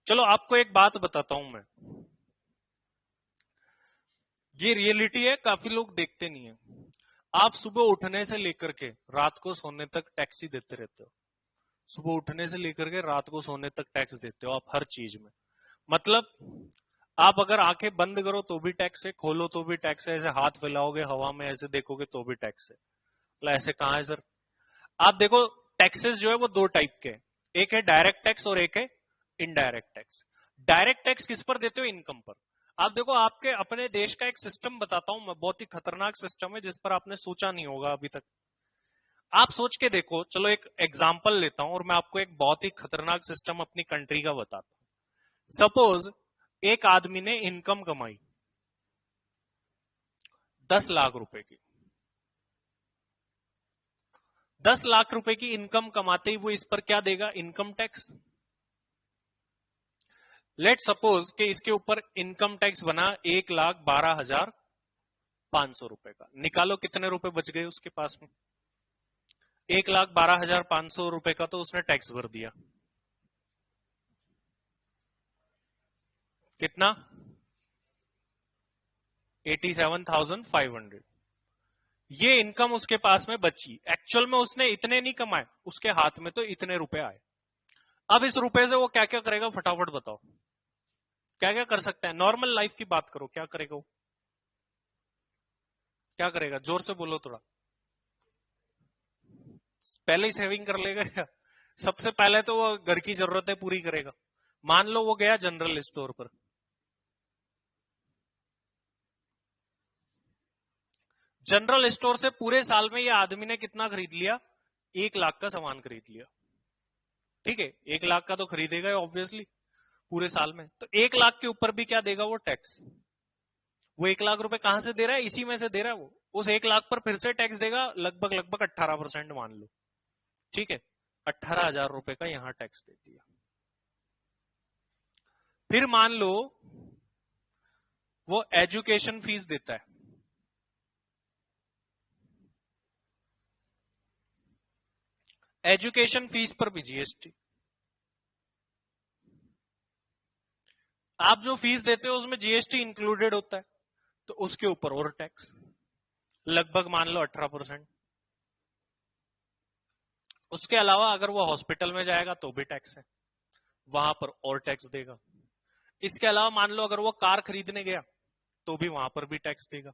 चलो आपको एक बात बताता हूं मैं, ये रियलिटी है, काफी लोग देखते नहीं है। आप सुबह उठने से लेकर के रात को सोने तक टैक्स ही देते रहते हो। सुबह उठने से लेकर के रात को सोने तक टैक्स देते हो आप हर चीज में। मतलब आप अगर आंखें बंद करो तो भी टैक्स है, खोलो तो भी टैक्स है, ऐसे हाथ फैलाओगे हवा में ऐसे देखोगे तो भी टैक्स है। ऐसे कहां है सर? आप देखो, टैक्सेस जो है वो दो टाइप के हैं, एक है डायरेक्ट टैक्स और एक है इनडायरेक्ट टैक्स। डायरेक्ट टैक्स किस पर देते हो? इनकम पर। आप देखो, आपके अपने देश का एक सिस्टम बताता हूं मैं, बहुत ही खतरनाक सिस्टम है जिस पर आपने सोचा नहीं होगा अभी तक। आप सोच के देखो, चलो एक एग्जांपल लेता हूं और मैं आपको एक बहुत ही खतरनाक सिस्टम अपनी कंट्री का बताता हूं। सपोज एक आदमी ने इनकम कमाई 10 लाख रुपए की। 10 लाख रुपए की इनकम कमाते ही वो इस पर क्या देगा? Income tax. लेट सपोज कि इसके ऊपर इनकम टैक्स बना 1,12,500 रुपए का। निकालो कितने रुपए बच गए उसके पास में? 1,12,500 रुपए का तो उसने टैक्स भर दिया। कितना? 87,500। ये इनकम उसके पास में बची। एक्चुअल में उसने इतने नहीं कमाए, उसके हाथ में तो इतने रुपए आए। अब इस रुपए से वो क्या क्या करेगा फटाफट बताओ? क्या क्या कर सकता है? नॉर्मल लाइफ की बात करो, क्या करेगा वो? क्या करेगा? जोर से बोलो थोड़ा। पहले ही सेविंग कर लेगा क्या? सबसे पहले तो वो घर की जरूरतें पूरी करेगा। मान लो वो गया जनरल स्टोर पर। जनरल स्टोर से पूरे साल में ये आदमी ने कितना खरीद लिया? 1 लाख का सामान खरीद लिया। ठीक है, 1 लाख का तो खरीदेगा ऑब्वियसली पूरे साल में। तो 1 लाख के ऊपर भी क्या देगा वो? टैक्स। वो 1 लाख रुपए कहां से दे रहा है? इसी में से दे रहा है वो। उस 1 लाख पर फिर से टैक्स देगा, लगभग लगभग 18% मान लो। ठीक है, 18,000 रुपए का यहां टैक्स दे दिया। फिर मान लो वो एजुकेशन फीस देता है। एजुकेशन फीस पर भी जीएसटी। आप जो फीस देते हो उसमें जीएसटी इंक्लूडेड होता है, तो उसके ऊपर और टैक्स, लगभग मान लो 18%। उसके अलावा अगर वो हॉस्पिटल में जाएगा तो भी टैक्स है, वहां पर और टैक्स देगा। इसके अलावा मान लो अगर वो कार खरीदने गया तो भी वहां पर भी टैक्स देगा।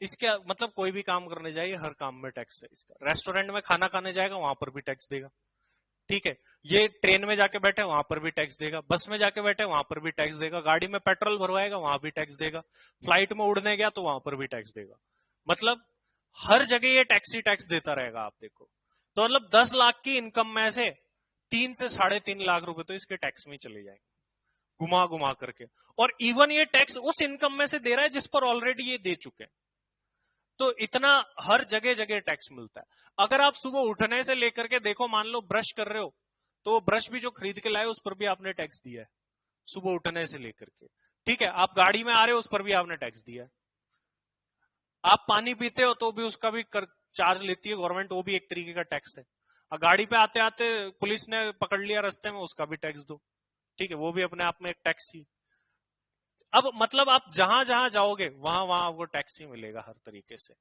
इसके मतलब कोई भी काम करने जाइए, हर काम में टैक्स है इसका। रेस्टोरेंट में खाना खाने जाएगा, वहां पर भी टैक्स देगा। ठीक है, ये ट्रेन में जाके बैठे वहां पर भी टैक्स देगा, बस में जाके बैठे वहां पर भी टैक्स देगा, गाड़ी में पेट्रोल भरवाएगा वहां भी टैक्स देगा, फ्लाइट में उड़ने गया तो वहां पर भी टैक्स देगा। मतलब हर जगह ये टैक्स ही टैक्स देता रहेगा। आप देखो तो मतलब 10 लाख की इनकम में से 3 से 3.5 लाख रुपए तो इसके टैक्स में चले जाएंगे, घुमा घुमा करके। और इवन ये टैक्स उस इनकम में से दे रहा है जिस पर ऑलरेडी ये दे चुके हैं। तो इतना हर जगह जगह टैक्स मिलता है। अगर आप सुबह उठने से लेकर के देखो, मान लो ब्रश कर रहे हो, तो ब्रश भी जो खरीद के लाए उस पर भी आपने टैक्स दिया है, सुबह उठने से लेकर के। ठीक है, आप गाड़ी में आ रहे हो उस पर भी आपने टैक्स दिया है। आप पानी पीते हो तो भी उसका भी चार्ज लेती है गवर्नमेंट, वो भी एक तरीके का टैक्स है। और गाड़ी पे आते आते पुलिस ने पकड़ लिया रास्ते में, उसका भी टैक्स दो। ठीक है, वो भी अपने आप में एक टैक्स ही। अब मतलब आप जहां जहां जाओगे वहां वहां आपको टैक्स ही मिलेगा हर तरीके से।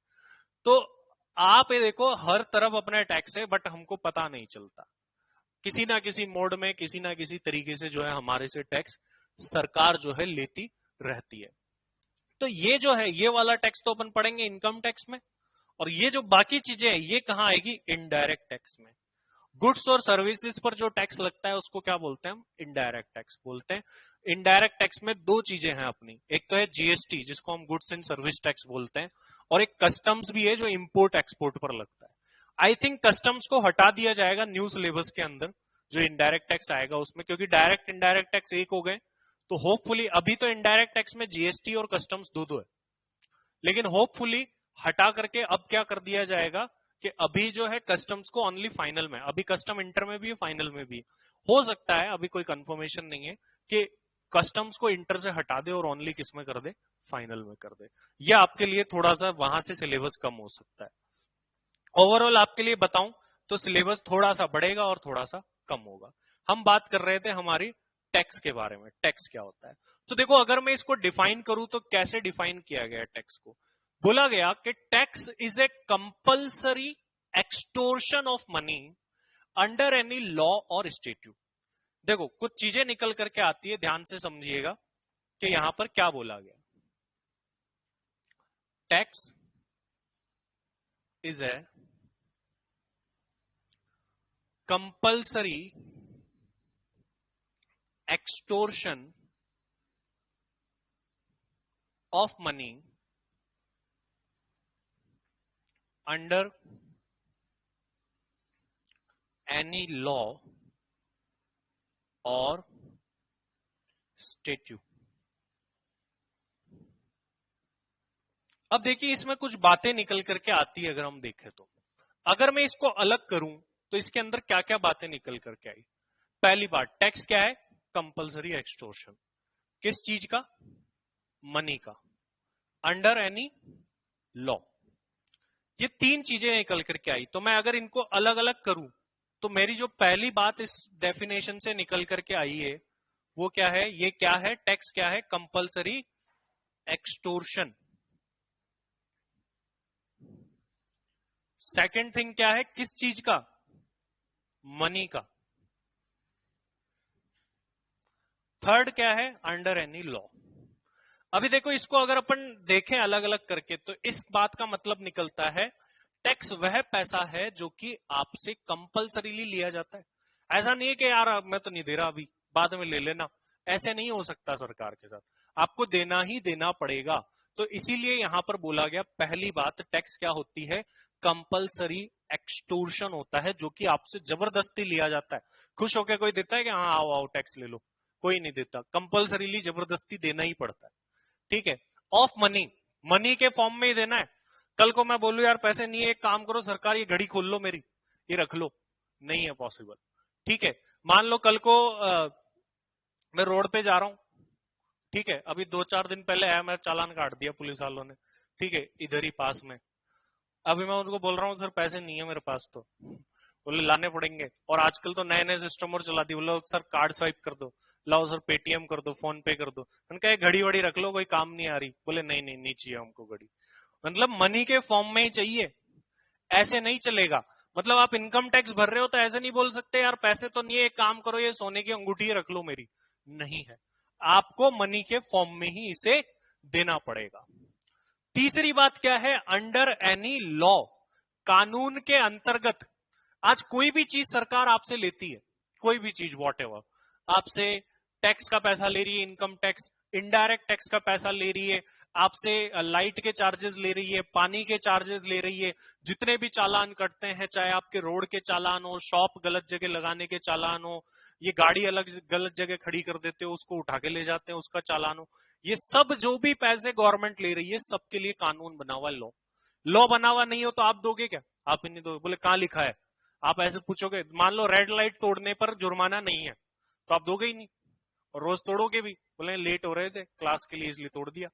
तो आप ये देखो, हर तरफ अपना टैक्स है, बट हमको पता नहीं चलता। किसी ना किसी मोड में, किसी ना किसी तरीके से जो है हमारे से टैक्स सरकार जो है लेती रहती है। तो ये जो है, ये वाला टैक्स तो अपन पढ़ेंगे इनकम टैक्स में। और ये जो बाकी चीजें हैं ये कहां आएगी? इनडायरेक्ट टैक्स में। गुड्स और सर्विसेज पर जो टैक्स लगता है उसको क्या बोलते हैं? हम इनडायरेक्ट टैक्स बोलते हैं। इनडायरेक्ट टैक्स में दो चीजें हैं अपनी, एक तो है जीएसटी जिसको हम गुड्स एंड सर्विस टैक्स बोलते हैं, और एक कस्टम्स भी है जो इंपोर्ट एक्सपोर्ट पर लगता है। आई थिंक कस्टम्स को हटा दिया जाएगा न्यू सिलेबस के अंदर, जो इनडायरेक्ट टैक्स आएगा उसमें, क्योंकि डायरेक्ट इनडायरेक्ट टैक्स एक हो गए। तो होपफुली अभी तो इनडायरेक्ट टैक्स में जीएसटी और कस्टम्स दो दो है, लेकिन होपफुली हटा करके अब क्या कर दिया जाएगा कि अभी जो है कस्टम्स को ओनली फाइनल में, अभी कस्टम इंटर में भी है, फाइनल में भी हो सकता है, अभी कोई कंफर्मेशन नहीं है कि कस्टम्स को इंटर से हटा दे और ओनली किस में कर दे? फाइनल में कर दे। यह आपके लिए थोड़ा सा वहां से सिलेबस कम हो सकता है। ओवरऑल आपके लिए बताऊं तो सिलेबस थोड़ा सा बढ़ेगा और थोड़ा सा कम होगा। हम बात कर रहे थे हमारी टैक्स के बारे में, टैक्स क्या होता है। तो देखो, अगर मैं इसको डिफाइन करूं तो कैसे डिफाइन किया गया टैक्स को? बोला गया कि tax is a compulsory extortion of money under any law और स्टेट्यूट। देखो, कुछ चीजें निकल करके आती है, ध्यान से समझिएगा कि यहां पर क्या बोला गया। Tax is a compulsory extortion of money under any law और स्टेट्यूट। अब देखिए इसमें कुछ बातें निकल करके आती है, अगर हम देखें तो अगर मैं इसको अलग करूं तो इसके अंदर क्या क्या बातें निकल करके आई। पहली बात, टैक्स क्या है? Compulsory extortion. किस चीज का? मनी का, अंडर एनी लॉ। ये तीन चीजें निकल करके आई। तो मैं अगर इनको अलग अलग करूं तो मेरी जो पहली बात इस डेफिनेशन से निकल करके आई है वो क्या है? ये क्या है? टैक्स क्या है? Compulsory extortion. सेकंड थिंग क्या है? किस चीज का? मनी का। थर्ड क्या है? Under any law. अभी देखो इसको अगर अपन देखें अलग अलग करके तो इस बात का मतलब निकलता है टैक्स वह पैसा है जो कि आपसे कंपल्सरीली लिया जाता है। ऐसा नहीं है कि यार मैं तो नहीं दे रहा, अभी बाद में ले लेना। ऐसे नहीं हो सकता सरकार के साथ, आपको देना ही देना पड़ेगा। तो इसीलिए यहां पर बोला गया पहली बात, टैक्स क्या होती है? कंपल्सरी एक्सटोर्शन होता है, जो कि आपसे जबरदस्ती लिया जाता है। खुश होकर कोई देता है कि हाँ आओ आओ टैक्स ले लो? कोई नहीं देता, कंपल्सरीली जबरदस्ती देना ही पड़ता है। ठीक है। ऑफ मनी, मनी के फॉर्म में ही देना है। कल को मैं बोलूं यार पैसे नहीं है, एक काम करो सरकार ये घड़ी खोल लो मेरी, ये रख लो, नहीं है पॉसिबल। ठीक है। मान लो कल को मैं रोड पे जा रहा हूं, ठीक है, अभी 2-4 दिन पहले आया, मैं चालान काट दिया पुलिस वालों ने, ठीक है, इधर ही पास में। अभी मैं उनको बोल रहा हूँ सर पैसे नहीं है मेरे पास, तो बोले लाने पड़ेंगे। और आजकल तो नए नए सिस्टम और चला दी, बोलो सर कार्ड स्वाइप कर दो, लाओ सर पेटीएम कर दो, फोन पे कर दो। मैंने कहा घड़ी वड़ी रख लो, कोई काम नहीं आ रही। बोले नहीं नहीं नहीं चाहिए हमको घड़ी। मतलब मनी के फॉर्म में ही चाहिए, ऐसे नहीं चलेगा। मतलब आप इनकम टैक्स भर रहे हो तो ऐसे नहीं बोल सकते यार पैसे तो नहीं है, एक काम करो ये सोने की अंगूठी रख लो मेरी। नहीं है, आपको मनी के फॉर्म में ही इसे देना पड़ेगा। तीसरी बात क्या है? अंडर एनी लॉ, कानून के अंतर्गत। आज कोई भी चीज सरकार आपसे लेती है, कोई भी चीज वॉट एवर, आपसे टैक्स का पैसा ले रही है, इनकम टैक्स, इनडायरेक्ट टैक्स का पैसा ले रही है, आपसे लाइट के चार्जेस ले रही है, पानी के चार्जेस ले रही है, जितने भी चालान कटते हैं, चाहे आपके रोड के चालान हो, शॉप गलत जगह लगाने के चालान हो, ये गाड़ी अलग गलत जगह खड़ी कर देते हो उसको उठा के ले जाते हैं उसका चालान हो, ये सब जो भी पैसे गवर्नमेंट ले रही है सबके लिए कानून बना हुआ है, लॉ। लॉ बना हुआ नहीं हो तो आप दोगे क्या? आप ही नहीं दोगे। बोले कहां लिखा है? आप ऐसे पूछोगे, मान लो रेड लाइट तोड़ने पर जुर्माना नहीं है तो आप दोगे ही नहीं, और रोज तोड़ोगे भी, बोले लेट हो रहे थे क्लास के लिए इसलिए तोड़ दिया।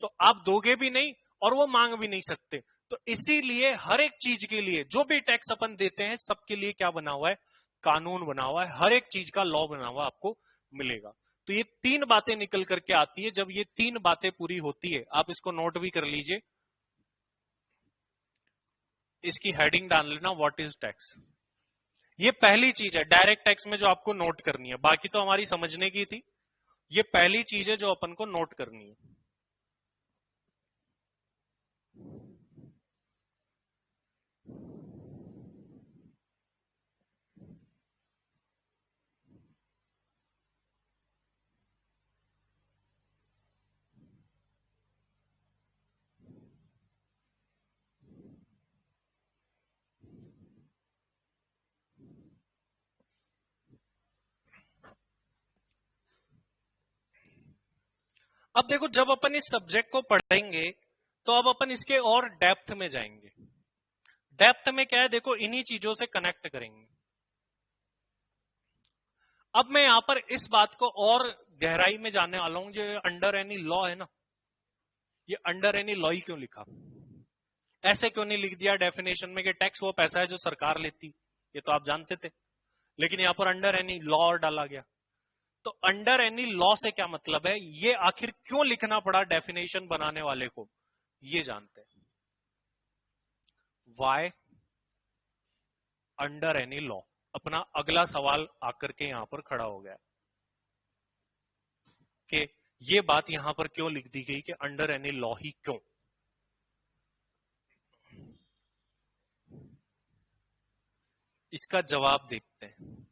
तो आप दोगे भी नहीं और वो मांग भी नहीं सकते। तो इसीलिए हर एक चीज के लिए जो भी टैक्स अपन देते हैं सबके लिए क्या बना हुआ है? कानून बना हुआ है, हर एक चीज का लॉ बना हुआ आपको मिलेगा। तो ये तीन बातें निकल करके आती है। जब ये तीन बातें पूरी होती है, आप इसको नोट भी कर लीजिए, इसकी हेडिंग डाल लेना, व्हाट इज टैक्स। ये पहली चीज है डायरेक्ट टैक्स में जो आपको नोट करनी है, बाकी तो हमारी समझने की थी। ये पहली चीज है जो अपन को नोट करनी है। अब देखो जब अपन इस सब्जेक्ट को पढ़ेंगे तो अब अपन इसके और डेप्थ में जाएंगे। डेप्थ में क्या है? देखो इन्हीं चीजों से कनेक्ट करेंगे। अब मैं यहां पर इस बात को और गहराई में जाने वाला हूं, जो अंडर एनी लॉ है ना, ये अंडर एनी लॉ ही क्यों लिखा? ऐसे क्यों नहीं लिख दिया डेफिनेशन में कि टैक्स वो पैसा है जो सरकार लेती? ये तो आप जानते थे, लेकिन यहां पर अंडर एनी लॉ डाला गया। तो अंडर एनी लॉ से क्या मतलब है, ये आखिर क्यों लिखना पड़ा डेफिनेशन बनाने वाले को, ये जानते हैं। वाई अंडर एनी लॉ, अपना अगला सवाल आकर के यहां पर खड़ा हो गया कि ये बात यहां पर क्यों लिख दी गई कि अंडर एनी लॉ ही क्यों? इसका जवाब देखते हैं।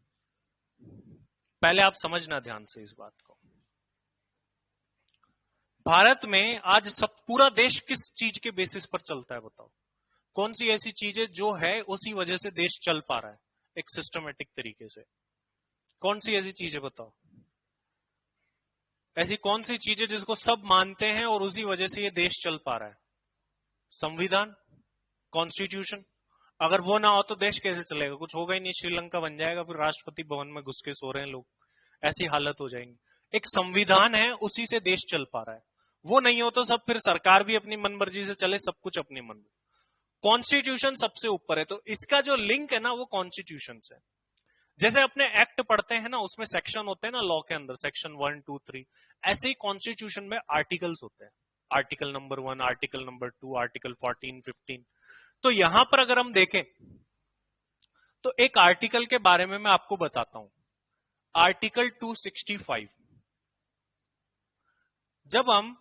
पहले आप समझना ध्यान से इस बात को। भारत में आज सब पूरा देश किस चीज के बेसिस पर चलता है बताओ? कौन सी ऐसी चीज है जो है उसी वजह से देश चल पा रहा है एक सिस्टमेटिक तरीके से? कौन सी ऐसी चीज है बताओ? ऐसी कौन सी चीज है जिसको सब मानते हैं और उसी वजह से ये देश चल पा रहा है? संविधान, कॉन्स्टिट्यूशन। अगर वो ना हो तो देश कैसे चलेगा? कुछ होगा ही नहीं, श्रीलंका बन जाएगा, फिर राष्ट्रपति भवन में घुस के सो रहे हैं लोग, ऐसी हालत हो जाएंगी। एक संविधान है, उसी से देश चल पा रहा है। वो नहीं हो तो सब फिर सरकार भी अपनी मनमर्जी से चले, सब कुछ अपनी मन में। कॉन्स्टिट्यूशन सबसे ऊपर है, तो इसका जो लिंक है ना वो कॉन्स्टिट्यूशन से। जैसे अपने एक्ट पढ़ते हैं ना, उसमें सेक्शन होते हैं ना लॉ के अंदर, सेक्शन 1, 2, 3, ऐसे ही कॉन्स्टिट्यूशन में आर्टिकल्स होते हैं। Article number 1, article number 2, article 14, 15। तो यहां पर अगर हम देखें तो एक आर्टिकल के बारे में मैं आपको बताता हूं, आर्टिकल 265। जब हम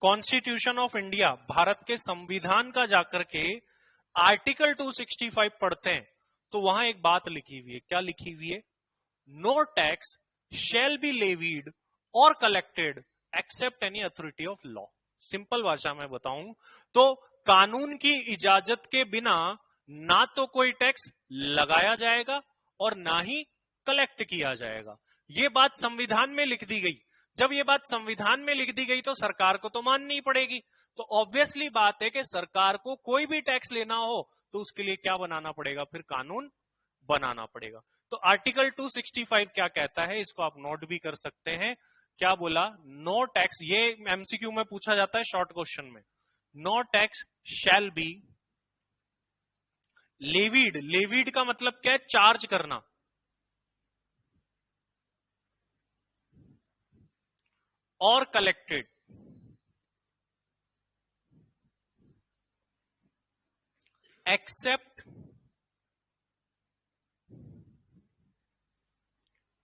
कॉन्स्टिट्यूशन ऑफ इंडिया, भारत के संविधान का जाकर के आर्टिकल 265 पढ़ते हैं तो वहां एक बात लिखी हुई है। क्या लिखी हुई है? No tax shall be levied और collected except any authority of law. Simple भाषा में बताऊं तो कानून की इजाजत के बिना ना तो कोई टैक्स लगाया जाएगा और ना ही कलेक्ट किया जाएगा। ये बात संविधान में लिख दी गई। जब ये बात संविधान में लिख दी गई तो सरकार को तो माननी पड़ेगी। तो ऑब्वियसली बात है कि सरकार को कोई भी टैक्स लेना हो तो उसके लिए क्या बनाना पड़ेगा? फिर कानून बनाना पड़ेगा। तो आर्टिकल 265 क्या कहता है, इसको आप नोट भी कर सकते हैं। क्या बोला? नो टैक्स, ये एमसीक्यू में पूछा जाता है शॉर्ट क्वेश्चन में। No tax shall be levied. Levied का मतलब क्या है? चार्ज करना। और collected except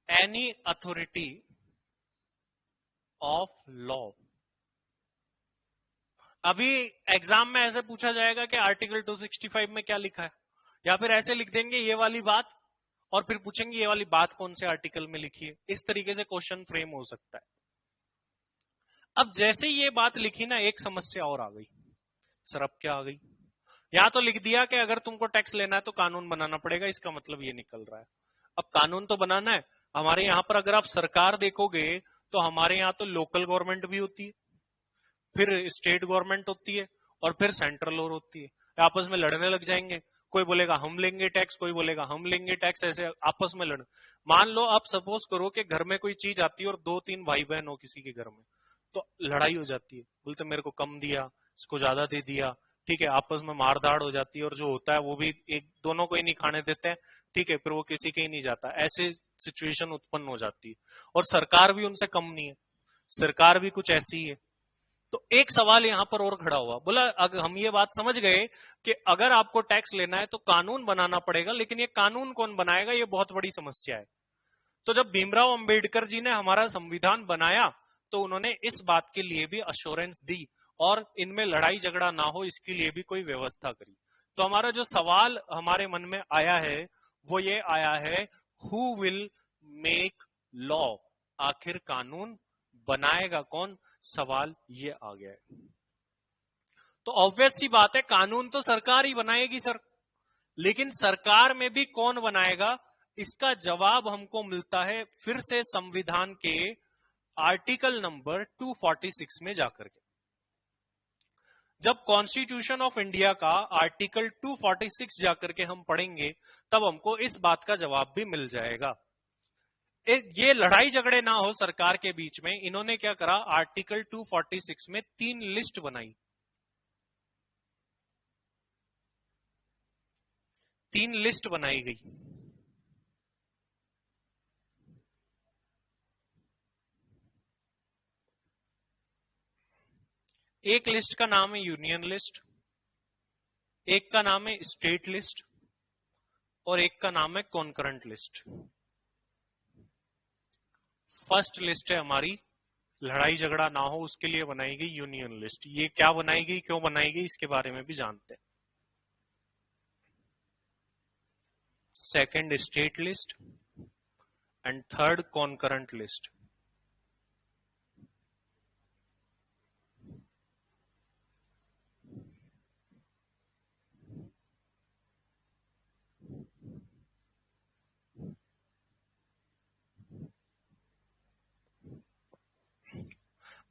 any authority of law. अभी एग्जाम में ऐसे पूछा जाएगा कि आर्टिकल 265 में क्या लिखा है, या फिर ऐसे लिख देंगे ये वाली बात और फिर पूछेंगे ये वाली बात कौन से आर्टिकल में लिखी है। इस तरीके से क्वेश्चन फ्रेम हो सकता है। अब जैसे ये बात लिखी ना, एक समस्या और आ गई। सर अब क्या आ गई? यहां तो लिख दिया कि अगर तुमको टैक्स लेना है तो कानून बनाना पड़ेगा, इसका मतलब ये निकल रहा है अब कानून तो बनाना है। हमारे यहां पर अगर आप सरकार देखोगे तो हमारे यहां तो लोकल गवर्नमेंट भी होती है, फिर स्टेट गवर्नमेंट होती है और फिर सेंट्रल और होती है। आपस में लड़ने लग जाएंगे, कोई बोलेगा हम लेंगे टैक्स, कोई बोलेगा हम लेंगे टैक्स, ऐसे आपस में लड़। मान लो आप सपोज करो कि घर में कोई चीज आती है और 2-3 भाई बहन हो किसी के घर में, तो लड़ाई हो जाती है, बोलते मेरे को कम दिया, इसको ज्यादा दे दिया, ठीक है, आपस में मारधाड़ हो जाती है और जो होता है वो भी एक दोनों को ही नहीं खाने देते हैं, ठीक है, फिर वो किसी के ही नहीं जाता। ऐसे सिचुएशन उत्पन्न हो जाती है और सरकार भी उनसे कम नहीं है, सरकार भी कुछ ऐसी ही है। तो एक सवाल यहां पर और खड़ा हुआ, बोला अगर हम ये बात समझ गए कि अगर आपको टैक्स लेना है तो कानून बनाना पड़ेगा, लेकिन ये कानून कौन बनाएगा? ये बहुत बड़ी समस्या है। तो जब भीमराव अंबेडकर जी ने हमारा संविधान बनाया तो उन्होंने इस बात के लिए भी अश्योरेंस दी और इनमें लड़ाई झगड़ा ना हो इसके लिए भी कोई व्यवस्था करी। तो हमारा जो सवाल हमारे मन में आया है वो ये आया है, हु विल मेक लॉ? आखिर कानून बनाएगा कौन? सवाल ये आ गया है। तो ऑब्वियस सी बात है, कानून तो सरकार ही बनाएगी सर, लेकिन सरकार में भी कौन बनाएगा? इसका जवाब हमको मिलता है फिर से संविधान के आर्टिकल नंबर 246 में जाकर के। जब कॉन्स्टिट्यूशन ऑफ इंडिया का आर्टिकल 246 जाकर के हम पढ़ेंगे तब हमको इस बात का जवाब भी मिल जाएगा। ये लड़ाई झगड़े ना हो सरकार के बीच में, इन्होंने क्या करा, आर्टिकल 246 में 3 लिस्ट बनाई। 3 लिस्ट बनाई गई। एक लिस्ट का नाम है यूनियन लिस्ट, एक का नाम है स्टेट लिस्ट और एक का नाम है कॉन्करेंट लिस्ट। फर्स्ट लिस्ट है हमारी, लड़ाई झगड़ा ना हो उसके लिए बनाई गई यूनियन लिस्ट। ये क्या बनाई गई, क्यों बनाई गई, इसके बारे में भी जानते हैं। Second state list and third concurrent list.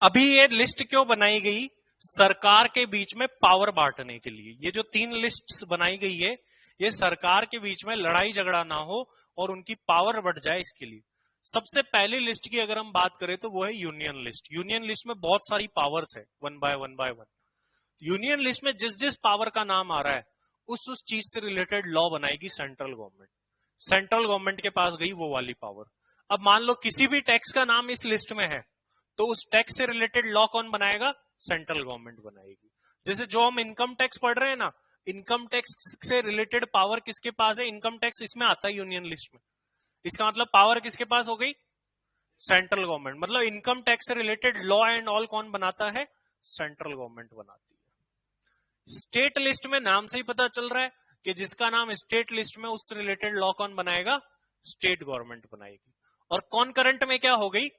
अभी ये लिस्ट क्यों बनाई गई? सरकार के बीच में पावर बांटने के लिए। ये जो 3 लिस्ट्स बनाई गई है, ये सरकार के बीच में लड़ाई झगड़ा ना हो और उनकी पावर बढ़ जाए, इसके लिए। सबसे पहली लिस्ट की अगर हम बात करें तो वो है यूनियन लिस्ट। यूनियन लिस्ट में बहुत सारी पावर्स है, one by one. Union list में जिस जिस पावर का नाम आ रहा है उस चीज से रिलेटेड लॉ बनाएगी सेंट्रल गवर्नमेंट। सेंट्रल गवर्नमेंट के पास गई वो वाली पावर। अब मान लो किसी भी टैक्स का नाम इस लिस्ट में है, तो उस टैक्स से रिलेटेड लॉ कौन बनाएगा? सेंट्रल गवर्नमेंट बनाएगी। जैसे जो हम इनकम टैक्स पढ़ रहे हैं ना, इनकम टैक्स से रिलेटेड पावर किसके पास है? इनकम टैक्स इसमें आता है यूनियन लिस्ट में। इसका मतलब पावर किसके पास हो गई? Central government. मतलब इनकम टैक्स से रिलेटेड लॉ एंड ऑल कौन बनाता है? सेंट्रल गवर्नमेंट बनाती है। स्टेट लिस्ट में नाम से ही पता चल रहा है कि जिसका नाम स्टेट लिस्ट में, उससे रिलेटेड लॉ कौन बनाएगा? स्टेट गवर्नमेंट बनाएगी। और कॉन्करेंट में क्या हो गई?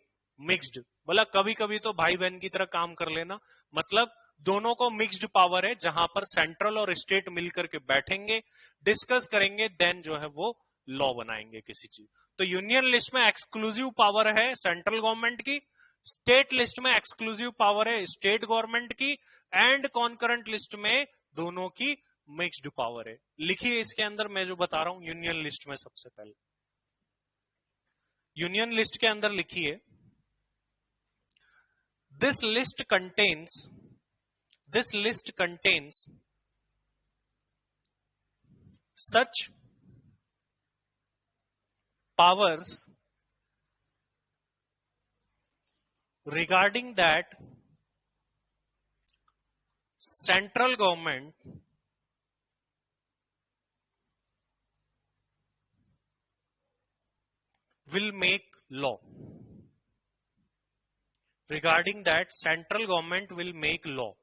मिक्स्ड। बोला कभी कभी तो भाई बहन की तरह काम कर लेना, मतलब दोनों को मिक्स्ड पावर है, जहां पर सेंट्रल और स्टेट मिलकर के बैठेंगे, डिस्कस करेंगे, देन जो है वो लॉ बनाएंगे किसी चीज। तो यूनियन लिस्ट में एक्सक्लूसिव पावर है सेंट्रल गवर्नमेंट की, स्टेट लिस्ट में एक्सक्लूसिव पावर है स्टेट गवर्नमेंट की, एंड कॉन्करेंट लिस्ट में दोनों की मिक्स्ड पावर है। लिखिए इसके अंदर मैं जो बता रहा हूं यूनियन लिस्ट में। सबसे पहले यूनियन लिस्ट के अंदर लिखिए, this list contains such powers regarding that central government will make law. Regarding that central government will make law.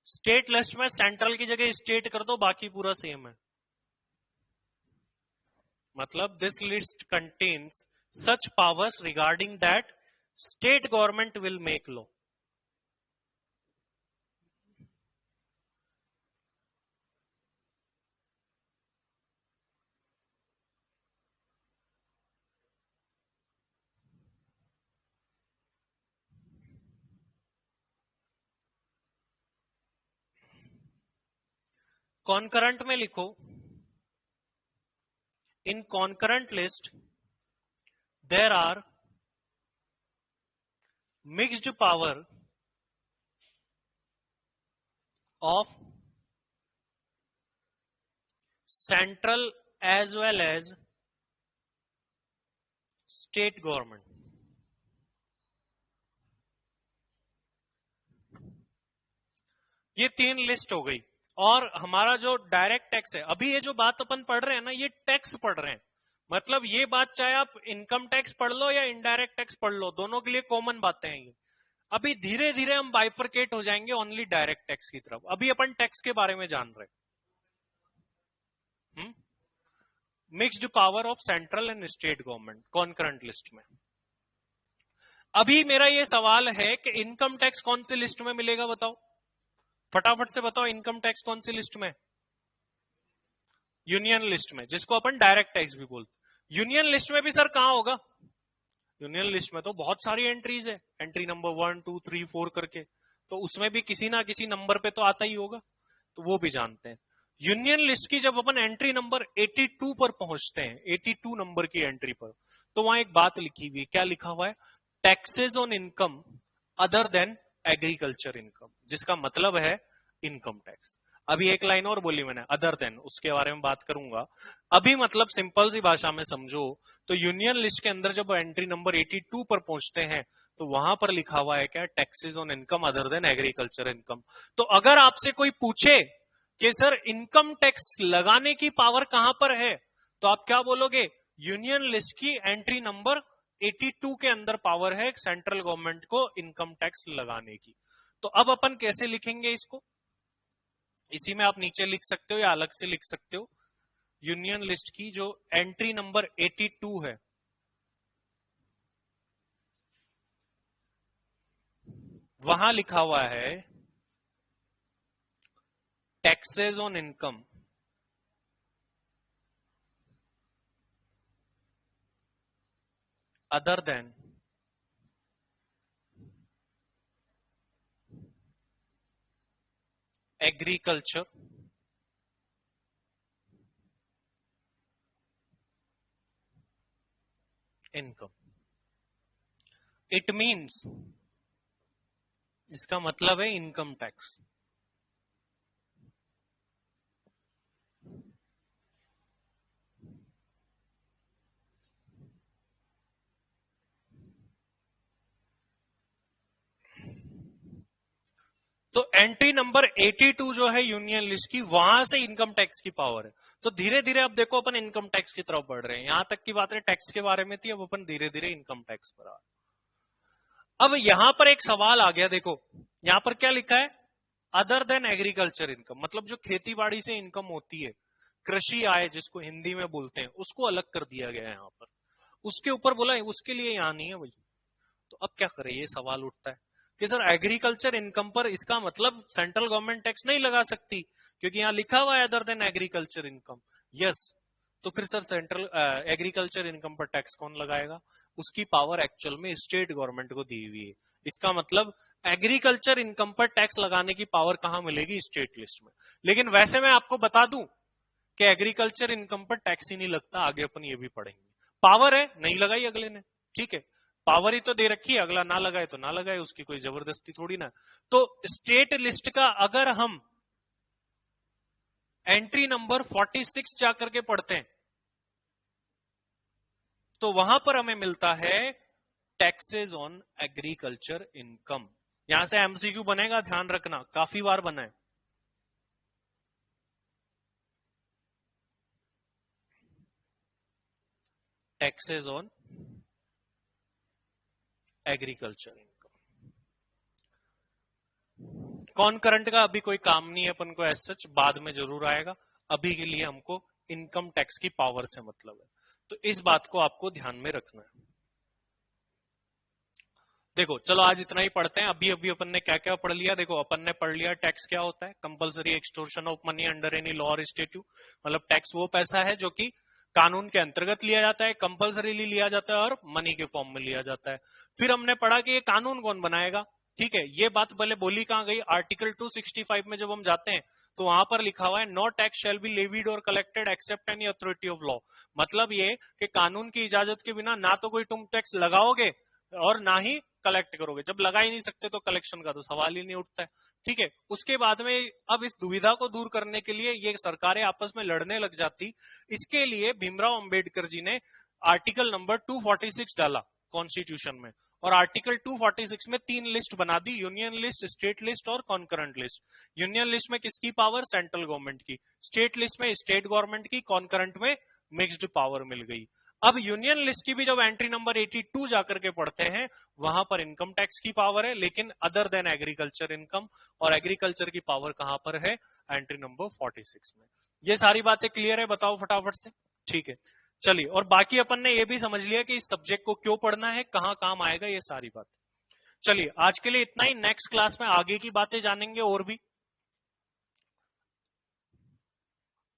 State list में सेंट्रल की जगह स्टेट कर दो, बाकी पूरा सेम है। मतलब this list contains such powers regarding that state government will make law. Concurrent में लिखो, in concurrent list there are mixed power of central as well as state government. ये 3 लिस्ट हो गई। और हमारा जो डायरेक्ट टैक्स है, अभी ये जो बात अपन पढ़ रहे हैं ना, ये टैक्स पढ़ रहे हैं। मतलब ये बात चाहे आप इनकम टैक्स पढ़ लो या इनडायरेक्ट टैक्स पढ़ लो, दोनों के लिए कॉमन बातें हैं ये। अभी धीरे धीरे हम बाइफरकेट हो जाएंगे ओनली डायरेक्ट टैक्स की तरफ। अभी अपन टैक्स के बारे में जान रहे हैं। Mixed power of central and state government concurrent list में। अभी मेरा ये सवाल है कि इनकम टैक्स कौन सी लिस्ट में मिलेगा? बताओ फटाफट से बताओ, इनकम टैक्स कौन सी लिस्ट में? यूनियन लिस्ट में, जिसको अपन डायरेक्ट टैक्स भी बोलते। यूनियन लिस्ट में भी सर कहां होगा? यूनियन लिस्ट में तो बहुत सारी एंट्रीज है, एंट्री नंबर 1 2 3 4 करके, तो उसमें भी किसी ना किसी नंबर पे तो आता ही होगा, तो वो भी जानते हैं। यूनियन लिस्ट की जब अपन एंट्री नंबर 82 पर पहुंचते हैं, 82 नंबर की एंट्री पर, तो वहां एक बात लिखी हुई, क्या लिखा हुआ है? Taxes on income other than agriculture income, जिसका मतलब है इनकम टैक्स। अभी एक लाइन और बोली मैंने, अदर देन, उसके बारे में बात करूंगा। अभी मतलब सिंपल सी भाषा में समझो तो यूनियन लिस्ट के अंदर जब एंट्री नंबर 82 पर पहुंचते हैं, तो वहां पर लिखा हुआ है क्या? Taxes on income other than agriculture income. तो अगर आपसे कोई पूछे कि सर इनकम टैक्स लगाने की पावर कहां पर है, तो आप क्या बोलोगे? यूनियन लिस्ट की एंट्री नंबर 82 के अंदर पावर है सेंट्रल गवर्नमेंट को इनकम टैक्स लगाने की। तो अब अपन कैसे लिखेंगे इसको? इसी में आप नीचे लिख सकते हो या अलग से लिख सकते हो। यूनियन लिस्ट की जो एंट्री नंबर 82 है, वहां लिखा हुआ है taxes on income other than agriculture income. It means, इसका मतलब है इनकम टैक्स। तो एंट्री नंबर 82 जो है यूनियन लिस्ट की, वहां से इनकम टैक्स की पावर है। तो धीरे धीरे अब देखो अपन इनकम टैक्स की तरफ बढ़ रहे हैं। यहां तक की बातें टैक्स के बारे में थी, अब अपन धीरे धीरे इनकम टैक्स पर आ। अब यहां पर एक सवाल आ गया, देखो यहां पर क्या लिखा है, अदर देन एग्रीकल्चर इनकम, मतलब जो खेती बाड़ी से इनकम होती है, कृषि आय जिसको हिंदी में बोलते हैं, उसको अलग कर दिया गया है यहां पर। उसके ऊपर बोला है, उसके लिए यहां नहीं है भाई। तो अब क्या करें, ये सवाल उठता है कि सर एग्रीकल्चर इनकम पर इसका मतलब सेंट्रल गवर्नमेंट टैक्स नहीं लगा सकती, क्योंकि यहां लिखा हुआ है other than agriculture income. Yes, तो फिर सर सेंट्रल एग्रीकल्चर इनकम पर टैक्स कौन लगाएगा? उसकी पावर एक्चुअल में स्टेट गवर्नमेंट को दी हुई है। इसका मतलब एग्रीकल्चर इनकम पर टैक्स लगाने की पावर कहां मिलेगी? स्टेट लिस्ट में। लेकिन वैसे मैं आपको बता दूं कि एग्रीकल्चर इनकम पर टैक्स ही नहीं लगता, आगे अपन ये भी पढ़ेंगे। पावर है, नहीं लगाई अगले ने, ठीक है, पावर ही तो दे रखी है, अगला ना लगाए तो ना लगाए, उसकी कोई जबरदस्ती थोड़ी ना। तो स्टेट लिस्ट का अगर हम एंट्री नंबर 46 जाकर के पढ़ते हैं, तो वहां पर हमें मिलता है टैक्सेस ऑन एग्रीकल्चर इनकम। यहां से एमसीक्यू बनेगा, ध्यान रखना, काफी बार बना है। Taxes on agriculture income. कौन करंट का अभी कोई काम नहीं है अपन को एज सच, बाद में जरूर आएगा। अभी के लिए हमको इनकम टैक्स की पावर से मतलब है, तो इस बात को आपको ध्यान में रखना है। देखो चलो आज इतना ही पढ़ते हैं। अभी अभी अपन ने क्या क्या पढ़ लिया, देखो अपन ने पढ़ लिया टैक्स क्या होता है, compulsory extortion of money under any law और स्टेट्यूट। मतलब टैक्स वो पैसा है जो कि कानून के अंतर्गत लिया जाता है, कंपलसरीली लिया जाता है और मनी के फॉर्म में लिया जाता है। फिर हमने पढ़ा कि ये कानून कौन बनाएगा, ठीक है। ये बात पहले बोली कहां गई, आर्टिकल 265 में जब हम जाते हैं तो वहां पर लिखा हुआ है no tax shall be levied और collected except any authority of law. मतलब ये कि कानून की इजाजत के बिना ना तो कोई तुम टैक्स लगाओगे और ना ही कलेक्ट करोगे। जब लगा ही नहीं सकते तो कलेक्शन का तो सवाल ही नहीं उठता है, ठीक है। उसके बाद में अब इस दुविधा को दूर करने के लिए ये सरकारें आपस में लड़ने लग जाती, इसके लिए भीमराव अंबेडकर जी ने आर्टिकल नंबर 246 डाला कॉन्स्टिट्यूशन में। और आर्टिकल 246 में 3 लिस्ट बना दी, यूनियन लिस्ट, स्टेट लिस्ट और कॉन्करेंट लिस्ट। यूनियन लिस्ट में किसकी पावर? सेंट्रल गवर्नमेंट की। स्टेट लिस्ट में स्टेट गवर्नमेंट की। कॉन्करेंट में मिक्स्ड पावर मिल गई। अब यूनियन लिस्ट की भी जब एंट्री नंबर 82 जाकर के पढ़ते हैं, वहां पर इनकम टैक्स की पावर है, लेकिन अदर देन एग्रीकल्चर इनकम। और एग्रीकल्चर की पावर कहां पर है? एंट्री नंबर 46 में। ये सारी बातें क्लियर है? बताओ फटाफट से, ठीक है। चलिए, और बाकी अपन ने ये भी समझ लिया कि इस सब्जेक्ट को क्यों पढ़ना है, कहां काम आएगा, ये सारी बात। चलिए आज के लिए इतना ही, नेक्स्ट क्लास में आगे की बातें जानेंगे और भी।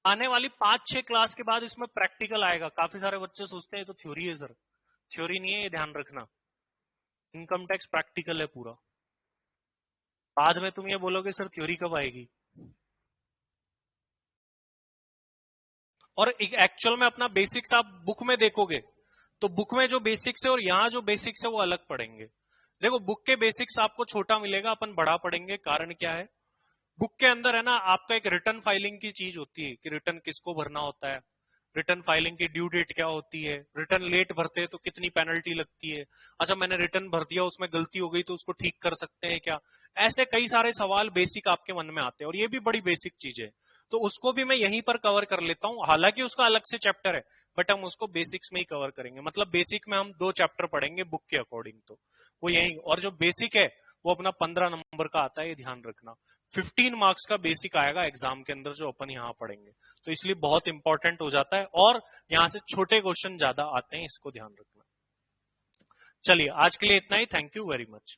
आने वाली 5-6 क्लास के बाद इसमें प्रैक्टिकल आएगा। काफी सारे बच्चे सोचते हैं तो थ्योरी है सर, थ्योरी नहीं है, ये ध्यान रखना। इनकम टैक्स प्रैक्टिकल है पूरा। बाद में तुम ये बोलोगे सर थ्योरी कब आएगी। और एक्चुअल में अपना बेसिक्स आप बुक में देखोगे तो बुक में जो बेसिक्स है और यहाँ जो बेसिक्स है वो अलग पढ़ेंगे। देखो बुक के बेसिक्स आपको छोटा मिलेगा, अपन बड़ा पढ़ेंगे। कारण क्या है, बुक के अंदर है ना आपका एक रिटर्न फाइलिंग की चीज होती है कि रिटर्न किसको भरना होता है, रिटर्न फाइलिंग की ड्यू डेट क्या होती है, रिटर्न लेट भरते हैं तो कितनी पेनल्टी लगती है, अच्छा मैंने रिटर्न भर दिया उसमें गलती हो गई तो उसको ठीक कर सकते हैं क्या। ऐसे कई सारे सवाल बेसिक आपके मन में आते हैं और ये भी बड़ी बेसिक चीज है। तो उसको भी मैं यहीं पर कवर कर लेता हूं, हालांकि उसका अलग से चैप्टर है, बट हम उसको बेसिक्स में ही कवर करेंगे। मतलब बेसिक में हम 2 चैप्टर पढ़ेंगे बुक के अकॉर्डिंग, तो वो यही। और जो बेसिक है वो अपना 15 नंबर का आता है, ये ध्यान रखना। 15 मार्क्स का बेसिक आएगा एग्जाम के अंदर जो अपन यहां पढ़ेंगे, तो इसलिए बहुत इंपॉर्टेंट हो जाता है और यहां से छोटे क्वेश्चन ज्यादा आते हैं, इसको ध्यान रखना। चलिए आज के लिए इतना ही, थैंक यू वेरी मच।